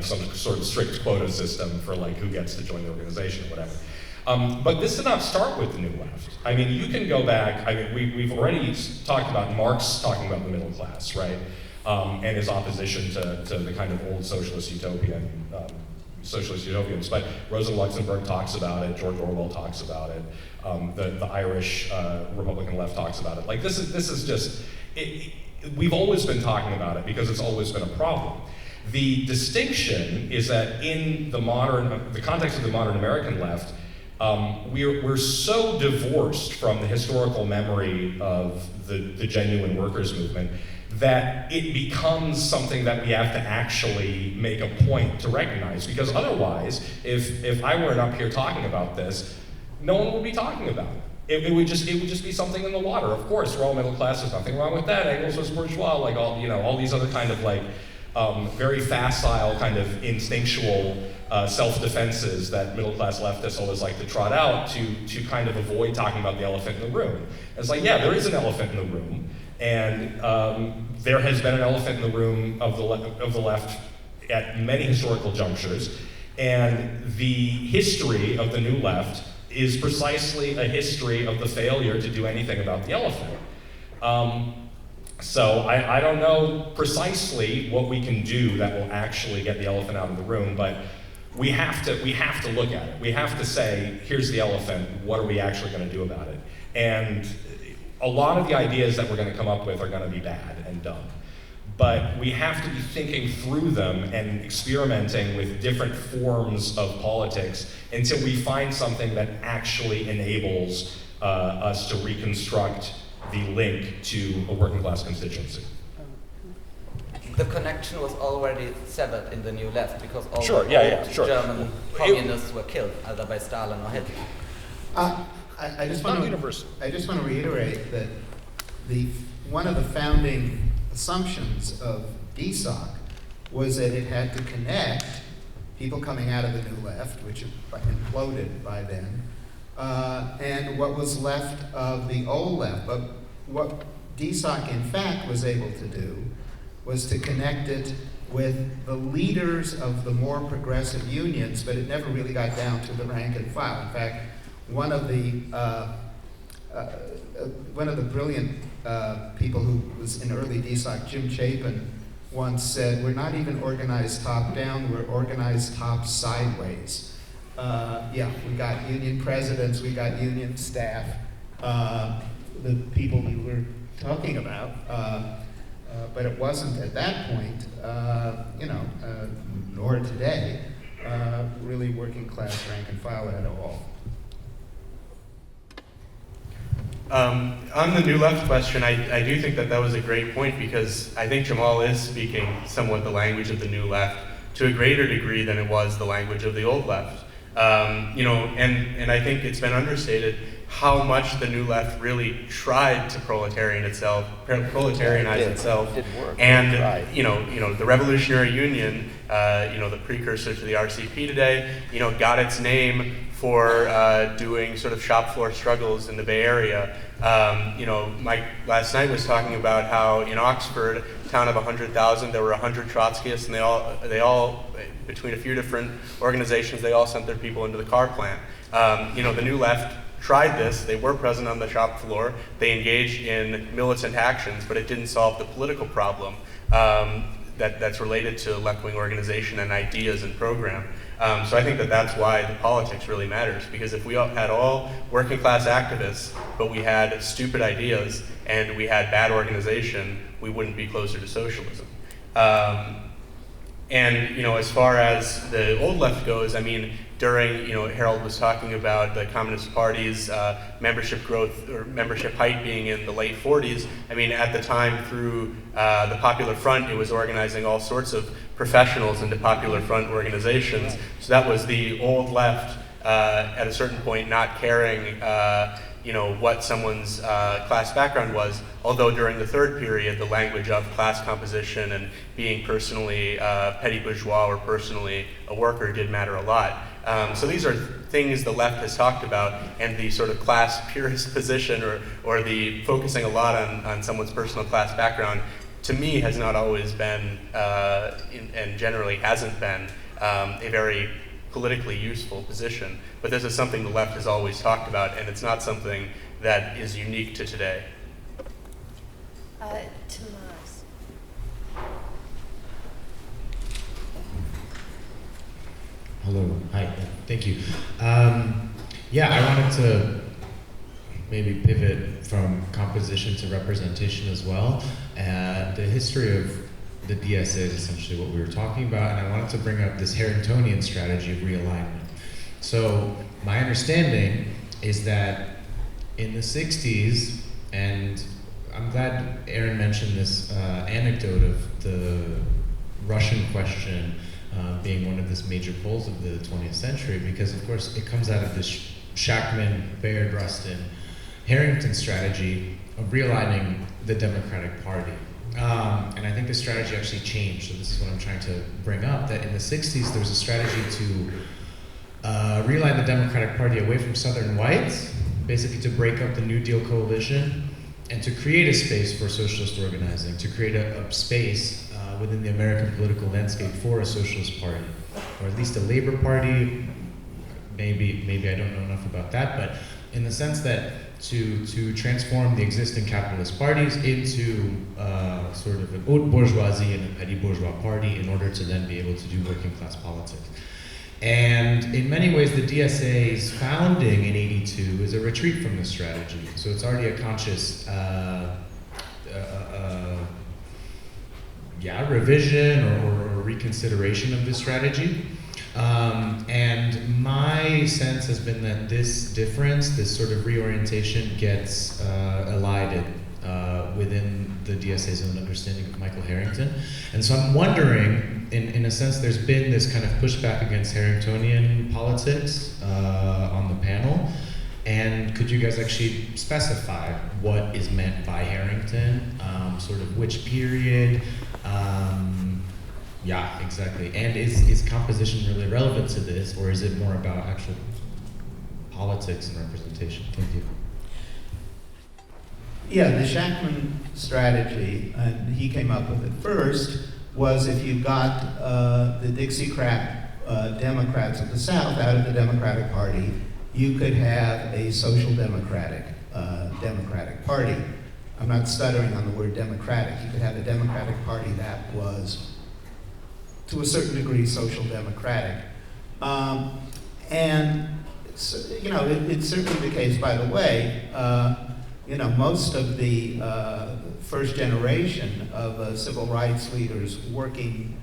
some sort of strict quota system for like who gets to join the organization or whatever. But this did not start with the New Left. I mean, you can go back. I mean, we've already talked about Marx talking about the middle class, right? And his opposition to the kind of old socialist utopians. But Rosa Luxemburg talks about it. George Orwell talks about it. The Irish Republican left talks about it. Like this is just. We've always been talking about it because it's always been a problem. The distinction is that in the context of the modern American left, we're so divorced from the historical memory of the genuine workers' movement that it becomes something that we have to actually make a point to recognize. Because otherwise, if I weren't up here talking about this, no one would be talking about it. It would just be something in the water. Of course, we're all middle class. There's nothing wrong with that. Engels was bourgeois, like all these other kind of like very facile, kind of instinctual self-defenses that middle-class leftists always like to trot out to kind of avoid talking about the elephant in the room. It's like, yeah, there is an elephant in the room, and there has been an elephant in the room of the left at many historical junctures, and the history of the new left is precisely a history of the failure to do anything about the elephant. So I don't know precisely what we can do that will actually get the elephant out of the room, but we have to look at it. We have to say, here's the elephant, what are we actually going to do about it? And a lot of the ideas that we're going to come up with are going to be bad and dumb. But we have to be thinking through them and experimenting with different forms of politics until we find something that actually enables us to reconstruct the link to a working class constituency. The connection was already severed in the new left because all Sure, the sure. German communists were killed either by Stalin or Hitler. I just want to reiterate that one of the founding assumptions of DSOC was that it had to connect people coming out of the new left, which imploded by then, and what was left of the old left. But what DSOC in fact was able to do was to connect it with the leaders of the more progressive unions, but it never really got down to the rank and file. In fact, one of the brilliant people who was in early DSOC, Jim Chapin, once said, "We're not even organized top down, we're organized top sideways." Yeah, we got union presidents, we got union staff, the people we were talking about, but it wasn't at that point, nor today, really working class rank and file at all. On the New Left question, I do think that was a great point, because I think Jamal is speaking somewhat the language of the New Left to a greater degree than it was the language of the Old Left. And I think it's been understated how much the New Left really tried to proletarianize itself. It did work. And the Revolutionary Union, the precursor to the RCP today, got its name for doing sort of shop floor struggles in the Bay Area. Mike last night was talking about how in Oxford, a town of 100,000, there were 100 Trotskyists, and they all, between a few different organizations, they all sent their people into the car plant. The New Left tried this. They were present on the shop floor. They engaged in militant actions, but it didn't solve the political problem that's related to left-wing organization and ideas and program. So I think that's why the politics really matters, because if we had all working class activists, but we had stupid ideas and we had bad organization, we wouldn't be closer to socialism. As far as the old left goes, during, Harold was talking about the Communist Party's membership growth or membership height being in the late 40s. At the time through the Popular Front, it was organizing all sorts of professionals into Popular Front organizations. So that was the old left at a certain point not caring what someone's class background was, although during the third period, the language of class composition and being personally petty bourgeois or personally a worker did matter a lot. So these are things the left has talked about, and the sort of class purist position or the focusing a lot on someone's personal class background, to me has not always been, and generally hasn't been, a very politically useful position. But this is something the left has always talked about, and it's not something that is unique to today. Tomas. Hello, hi, thank you. I wanted to maybe pivot from composition to representation as well. The history of the DSA is essentially what we were talking about, and I wanted to bring up this Harringtonian strategy of realignment. So my understanding is that in the 60s, and I'm glad Aaron mentioned this anecdote of the Russian question being one of the major poles of the 20th century, because of course it comes out of this Shachtman, Baird, Rustin, Harrington strategy of realigning the Democratic Party. And I think the strategy actually changed, so this is what I'm trying to bring up, that in the 60s there was a strategy to realign the Democratic Party away from Southern whites, basically to break up the New Deal coalition, and to create a space for socialist organizing, to create a space within the American political landscape for a socialist party, or at least a labor party. Maybe I don't know enough about that, but in the sense that to transform the existing capitalist parties into sort of an haute bourgeoisie and a petit bourgeois party in order to then be able to do working class politics. And in many ways, the DSA's founding in '82 is a retreat from this strategy. So it's already a conscious revision or reconsideration of this strategy. And my sense has been that this difference, this sort of reorientation, gets elided within the DSA's own understanding of Michael Harrington. And so I'm wondering, in a sense, there's been this kind of pushback against Harringtonian politics on the panel. And could you guys actually specify what is meant by Harrington, sort of which period? Yeah, exactly. And is composition really relevant to this, or is it more about actual politics and representation? Thank you. Yeah, the Shachtman strategy, and he came up with it first, was if you got the Dixiecrat Democrats of the South out of the Democratic Party, you could have a social democratic party. I'm not stuttering on the word democratic. You could have a Democratic Party that was, to a certain degree, social democratic. And, so, you know, it's certainly the case, by the way, you know, most of the first generation of civil rights leaders working,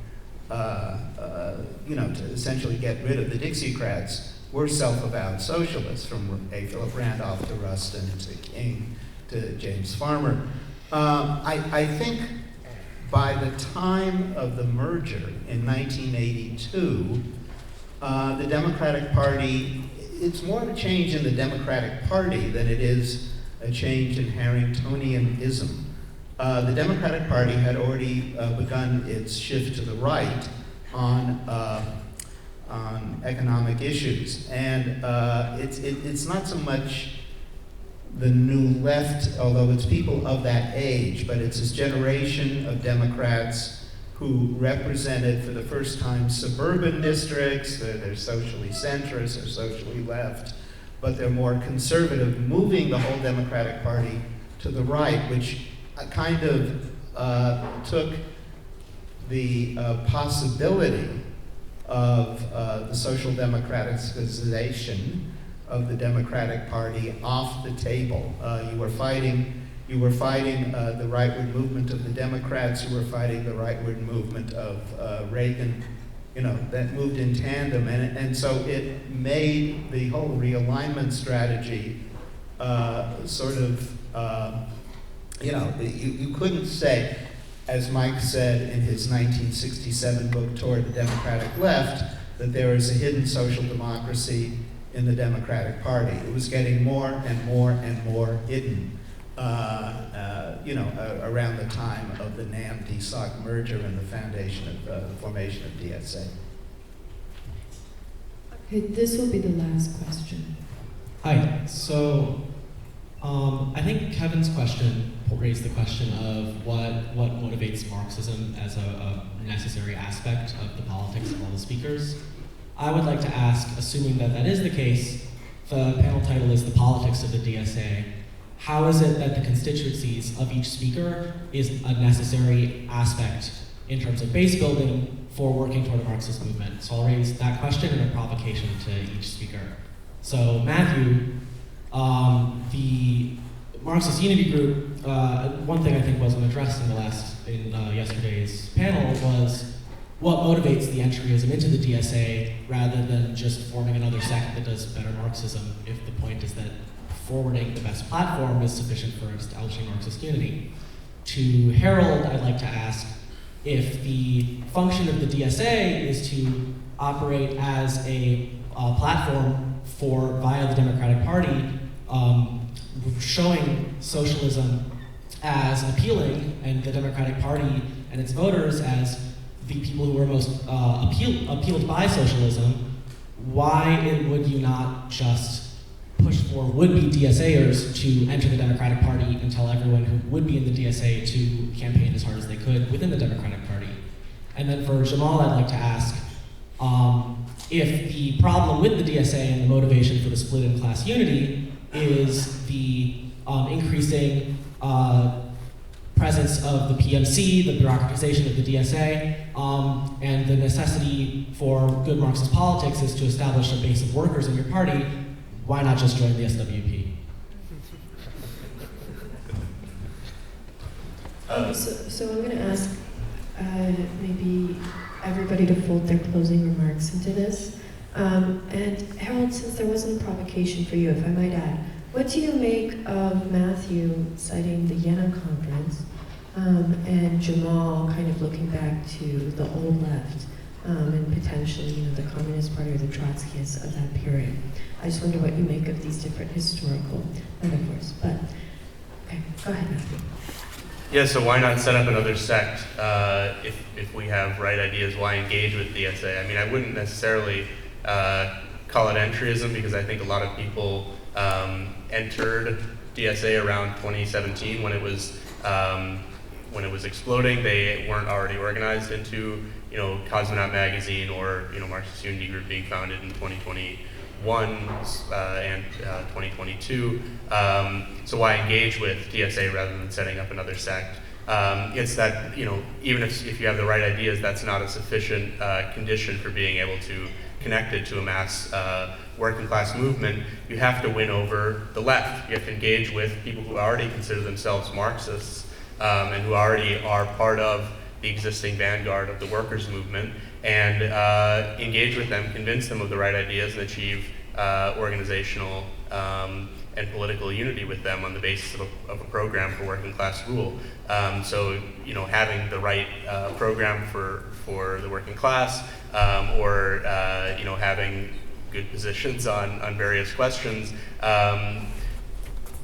you know, to essentially get rid of the Dixiecrats were self-avowed socialists, from A. Philip Randolph to Rustin to King to James Farmer. I think by the time of the merger in 1982, the Democratic Party, it's more of a change in the Democratic Party than it is a change in Harringtonianism. The Democratic Party had already begun its shift to the right on economic issues. And it's not so much the new left, although it's people of that age, but it's this generation of Democrats who represented for the first time suburban districts. They're socially centrist, they're socially left, but they're more conservative, moving the whole Democratic Party to the right, which kind of took the possibility of the social democratization of the Democratic Party off the table. You were fighting the rightward movement of the Democrats. You were fighting the rightward movement of Reagan. You know, that moved in tandem, and so it made the whole realignment strategy sort of, you know, you couldn't say, as Mike said in his 1967 book, Toward the Democratic Left, that there is a hidden social democracy in the Democratic Party. It was getting more and more and more hidden, you know, around the time of the NAM-DSOC merger and the foundation of the formation of DSA. Okay, this will be the last question. Hi. So, I think Kevin's question raised the question of what motivates Marxism as a necessary aspect of the politics of all the speakers. I would like to ask, assuming that that is the case, the panel title is The Politics of the DSA. How is it that the constituencies of each speaker is a necessary aspect in terms of base building for working toward a Marxist movement? So I'll raise that question and a provocation to each speaker. So Matthew, the Marxist Unity Group, one thing I think wasn't addressed in yesterday's panel was what motivates the entryism into the DSA rather than just forming another sect that does better Marxism, if the point is that forwarding the best platform is sufficient for establishing Marxist unity. To Harold, I'd like to ask if the function of the DSA is to operate as a platform via the Democratic Party, showing socialism as appealing and the Democratic Party and its voters as the people who are most appealed by socialism, why would you not just push for would-be DSAers to enter the Democratic Party and tell everyone who would be in the DSA to campaign as hard as they could within the Democratic Party? And then for Jamal, I'd like to ask if the problem with the DSA and the motivation for the split in class unity is the increasing presence of the PMC, the bureaucratization of the DSA, and the necessity for good Marxist politics is to establish a base of workers in your party. Why not just join the SWP? So I'm going to ask maybe everybody to fold their closing remarks into this. And Harold, since there wasn't a provocation for you, if I might add, what do you make of Matthew citing the Vienna Conference and Jamal kind of looking back to the old left and potentially, the Communist Party or the Trotskyists of that period? I just wonder what you make of these different historical metaphors. But okay, go ahead, Matthew. Yeah, so why not set up another sect if we have right ideas? Why engage with DSA? I mean, I wouldn't necessarily call it entryism because I think a lot of people entered DSA around 2017 when it was exploding. They weren't already organized into Cosmonaut magazine or Marxist Unity Group being founded in 2021 and 2022. So why engage with DSA rather than setting up another sect? It's that even if you have the right ideas, that's not a sufficient condition for being able to connect it to a mass working class movement. You have to win over the left. You have to engage with people who already consider themselves Marxists and who already are part of the existing vanguard of the workers' movement, and engage with them, convince them of the right ideas, and achieve organizational and political unity with them on the basis of a program for working class rule. So having the right program for the working class, or having good positions on various questions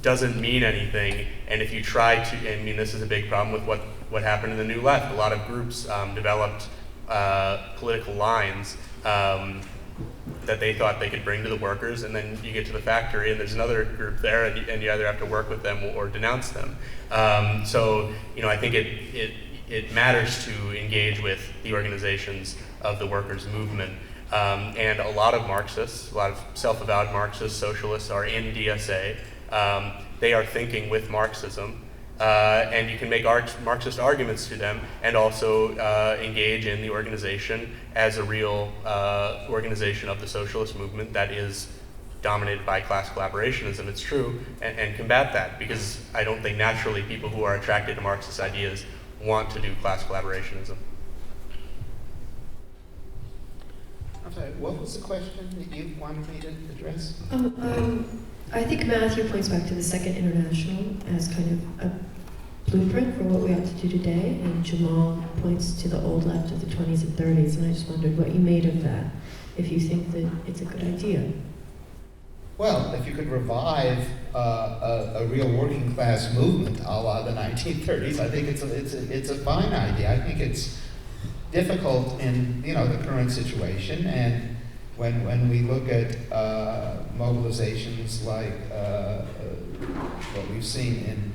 doesn't mean anything. And if you try to, this is a big problem with what happened in the New Left. A lot of groups developed political lines that they thought they could bring to the workers, and then you get to the factory and there's another group there, and you either have to work with them or denounce them. So I think it matters to engage with the organizations of the workers' movement. And a lot of Marxists, a lot of self-avowed Marxist socialists are in DSA. They are thinking with Marxism. And you can make Marxist arguments to them and also engage in the organization as a real organization of the socialist movement that is dominated by class collaborationism, it's true, and combat that, because I don't think naturally people who are attracted to Marxist ideas want to do class collaborationism. I'm sorry, what was the question that you wanted me to address? I think Matthew points back to the Second International as kind of a blueprint for what we ought to do today, and Jamal points to the old left of the 20s and 30s, and I just wondered what you made of that, if you think that it's a good idea. Well, if you could revive a real working class movement a la the 1930s, I think it's a fine idea. I think it's difficult in the current situation, and when we look at mobilizations like what we've seen in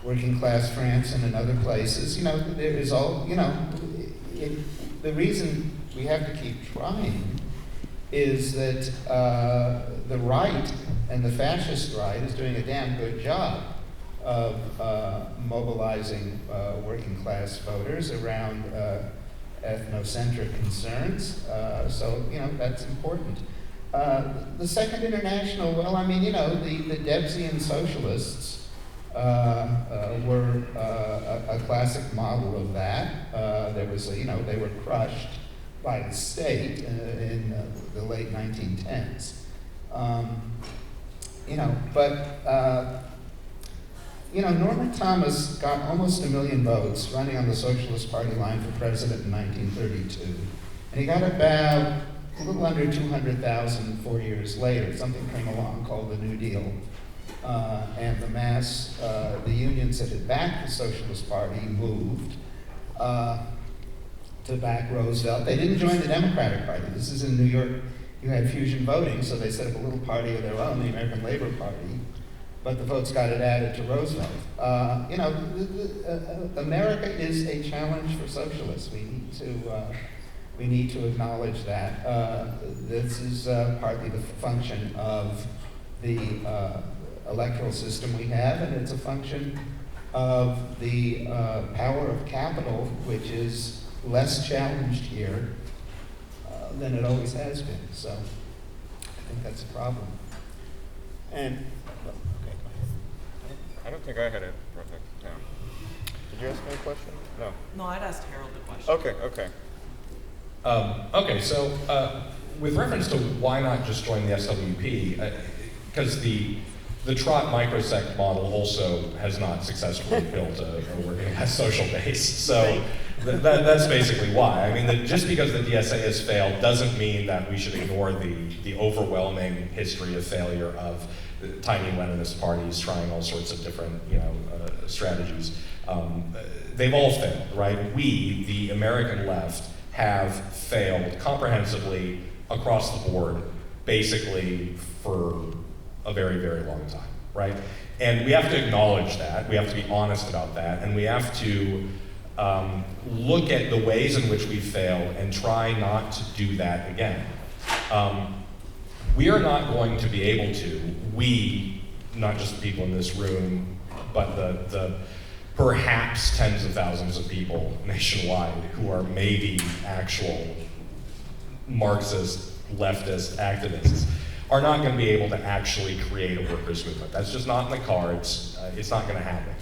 working class France and in other places, there is all, the reason we have to keep trying is that the right and the fascist right is doing a damn good job of mobilizing working class voters around ethnocentric concerns. So, that's important. The Second International, well, the Debsian socialists were a classic model of that. There was, they were crushed by the state in the late 1910s. Norman Thomas got almost 1 million votes running on the Socialist Party line for president in 1932. And he got about a little under 200,000 4 years later. Something came along called the New Deal. And the unions that had backed the Socialist Party moved to back Roosevelt. They didn't join the Democratic Party. This is in New York. You had fusion voting, so they set up a little party of their own, the American Labor Party. But the votes got it added to Roosevelt. America is a challenge for socialists. We need to acknowledge that. This is partly the function of the electoral system we have, and it's a function of the power of capital, which is less challenged here than it always has been. So I think that's a problem. And okay, go ahead. I don't think I had it. No. Did you ask me a question? No. No, I'd asked Harold the question. Okay. Okay, so with reference to why not just join the SWP, because the Trot microsect model also has not successfully built a working class social base. So that's basically why. I mean, just because the DSA has failed doesn't mean that we should ignore the overwhelming history of failure of tiny Leninist parties trying all sorts of different strategies. They've all failed, right? We, the American left, have failed comprehensively across the board, basically for a very, very long time, right? And we have to acknowledge that, we have to be honest about that, and we have to look at the ways in which we failed and try not to do that again. We are not going to be able to, we, not just the people in this room, but the perhaps tens of thousands of people nationwide who are maybe actual Marxist, leftist activists, are not going to be able to actually create a workers' movement. That's just not in the cards. It's not going to happen.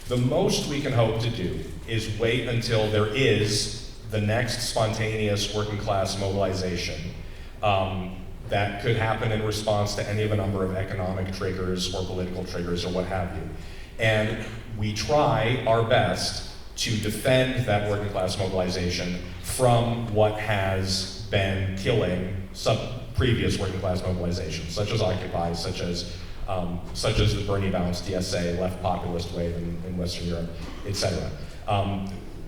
The most we can hope to do is wait until there is the next spontaneous working class mobilization that could happen in response to any of a number of economic triggers or political triggers or what have you. And we try our best to defend that working class mobilization from what has been killing some previous working class mobilizations, such as Occupy, such as the Bernie-bounced DSA, left populist wave in Western Europe, etc.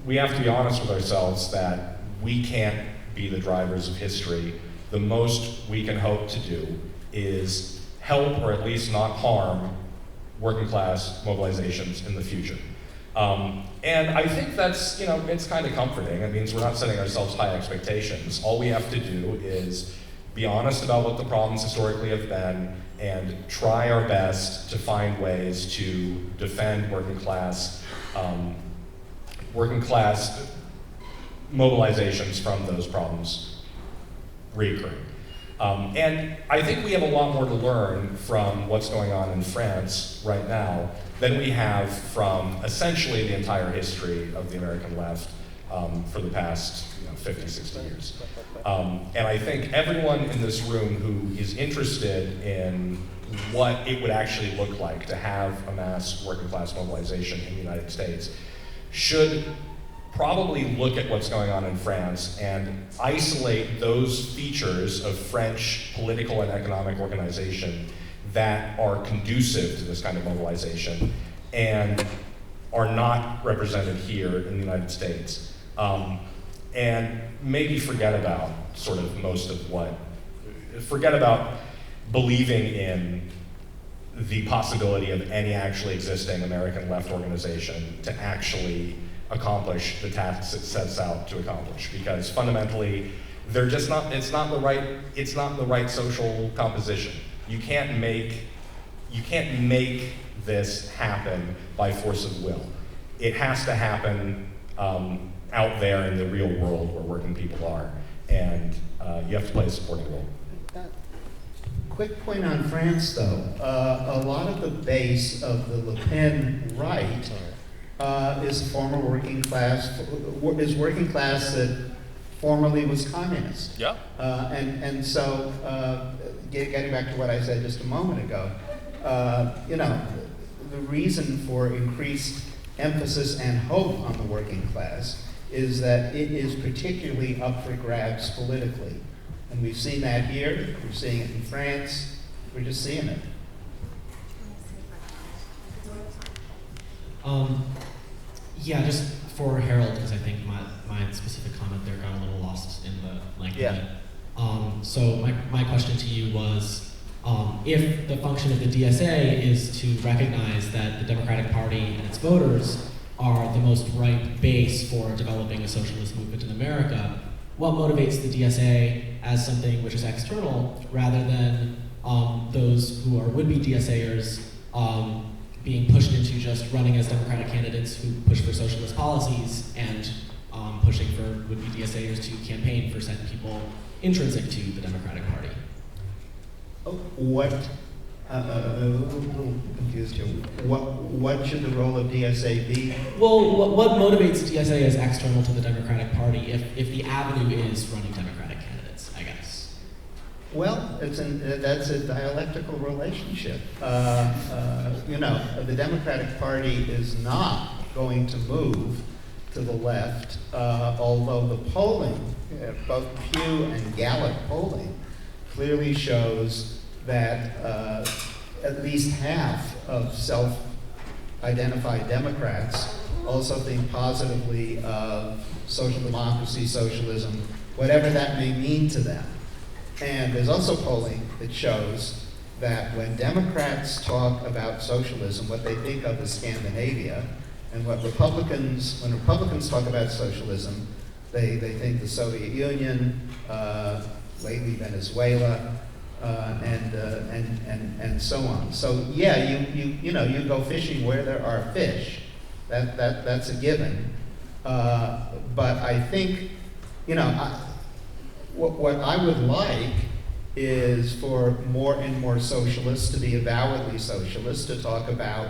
We have to be honest with ourselves that we can't be the drivers of history. The most we can hope to do is help, or at least not harm, working class mobilizations in the future. And I think that's, it's kind of comforting. It means we're not setting ourselves high expectations. All we have to do is be honest about what the problems historically have been and try our best to find ways to defend working class mobilizations from those problems reoccurring. And I think we have a lot more to learn from what's going on in France right now than we have from essentially the entire history of the American left for the past 50, 60 years. And I think everyone in this room who is interested in what it would actually look like to have a mass working class mobilization in the United States should probably look at what's going on in France and isolate those features of French political and economic organization that are conducive to this kind of mobilization and are not represented here in the United States. And maybe forget about forget about believing in the possibility of any actually existing American left organization to actually accomplish the tasks it sets out to accomplish, because fundamentally they're just not, it's not the right social composition. You can't make this happen by force of will. It has to happen out there in the real world where working people are, and you have to play a supporting role. Quick point on France, though. A lot of the base of the Le Pen right is former working class, that formerly was communist. Yeah. And so, getting back to what I said just a moment ago, you know, the reason for increased emphasis and hope on the working class is that it is particularly up for grabs politically. And we've seen that here, we're seeing it in France, we're just seeing it. Yeah, just for Harold, because I think my specific comment there got a little lost in the language. Yeah. So my question to you was, if the function of the DSA is to recognize that the Democratic Party and its voters are the most ripe base for developing a socialist movement in America, what motivates the DSA as something which is external rather than those who are would-be DSAers being pushed into just running as Democratic candidates who push for socialist policies and pushing for would-be DSAers to campaign for certain people intrinsic to the Democratic Party? What, a little confused here. What should the role of DSA be? Well, what motivates DSA as external to the Democratic Party if the avenue is running Democratic candidates, I guess? Well, that's a dialectical relationship. You know, the Democratic Party is not going to move to the left, although the polling, both Pew and Gallup polling, clearly shows that at least half of self-identified Democrats also think positively of social democracy, socialism, whatever that may mean to them. And there's also polling that shows that when Democrats talk about socialism, what they think of is Scandinavia, and when Republicans talk about socialism, they think the Soviet Union, lately Venezuela, and so on. So yeah, you know, you go fishing where there are fish. That's a given. But I think, you know, what I would like is for more and more socialists to be avowedly socialist, to talk about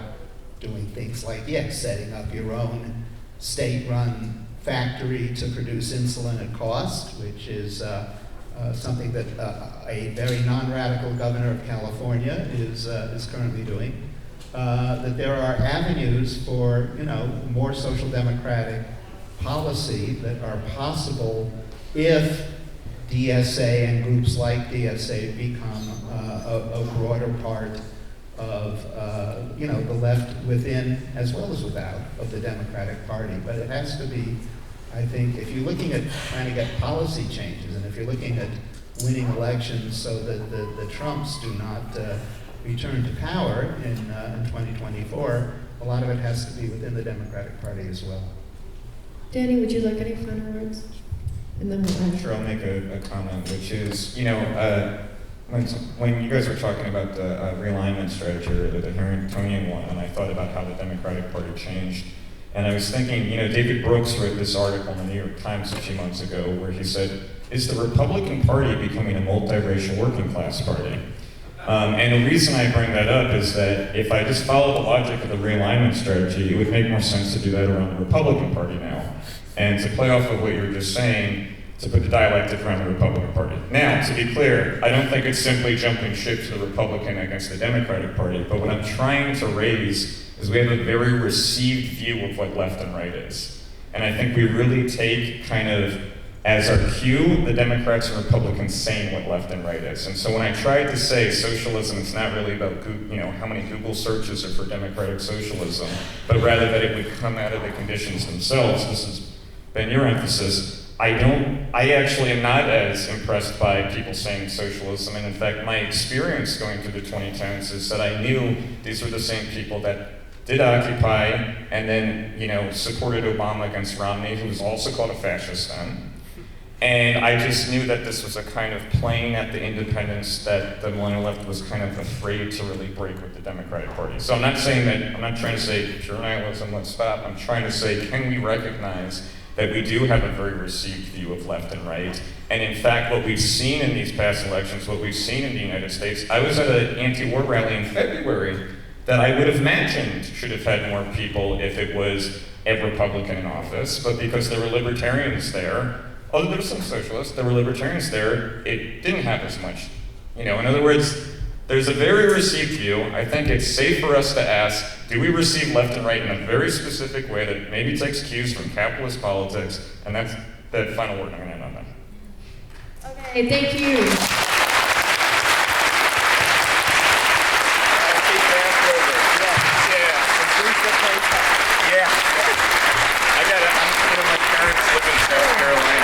doing things like, yes, setting up your own state-run factory to produce insulin at cost, which is something that a very non-radical governor of California is currently doing. That there are avenues for, you know, more social democratic policy that are possible if DSA and groups like DSA become a broader part of, you know, the left within as well as without of the Democratic Party. But it has to be, I think, if you're looking at trying to get policy changes, and if you're looking at winning elections so that the Trumps do not return to power in 2024, a lot of it has to be within the Democratic Party as well. Danny, would you like any final words? And then we'll end. Sure, I'll make a comment, which is, you know, when you guys were talking about the realignment strategy, or the Harringtonian one, and I thought about how the Democratic Party changed, and I was thinking, you know, David Brooks wrote this article in the New York Times a few months ago where he said, is the Republican Party becoming a multiracial working class party? And the reason I bring that up is that if I just follow the logic of the realignment strategy, it would make more sense to do that around the Republican Party now. And to play off of what you were just saying, to put the dialectic around the Republican Party. Now, to be clear, I don't think it's simply jumping ship to the Republican against the Democratic Party, but what I'm trying to raise is we have a very received view of what left and right is. And I think we really take kind of as our cue the Democrats and Republicans saying what left and right is. And so when I tried to say socialism, it's not really about, you know, how many Google searches are for democratic socialism, but rather that it would come out of the conditions themselves. This has been your emphasis. I actually am not as impressed by people saying socialism, and in fact, my experience going through the 2010s is that I knew these were the same people that did Occupy and then, you know, supported Obama against Romney, who was also called a fascist then. And I just knew that this was a kind of playing at the independence that the millennial left was kind of afraid to really break with the Democratic Party. So I'm not trying to say journalism, let's stop. I'm trying to say, can we recognize that we do have a very received view of left and right? And in fact, what we've seen in these past elections, what we've seen in the United States, I was at an anti-war rally in February that I would have imagined should have had more people if it was a Republican in office, but because there were libertarians there, although there were some socialists, there were libertarians there, it didn't have as much. In other words, there's a very received view. I think it's safe for us to ask, do we receive left and right in a very specific way that maybe takes cues from capitalist politics? And that's the final word. I'm going to end on that. Okay, thank you. Yeah. I'm one of my parents live in South Carolina.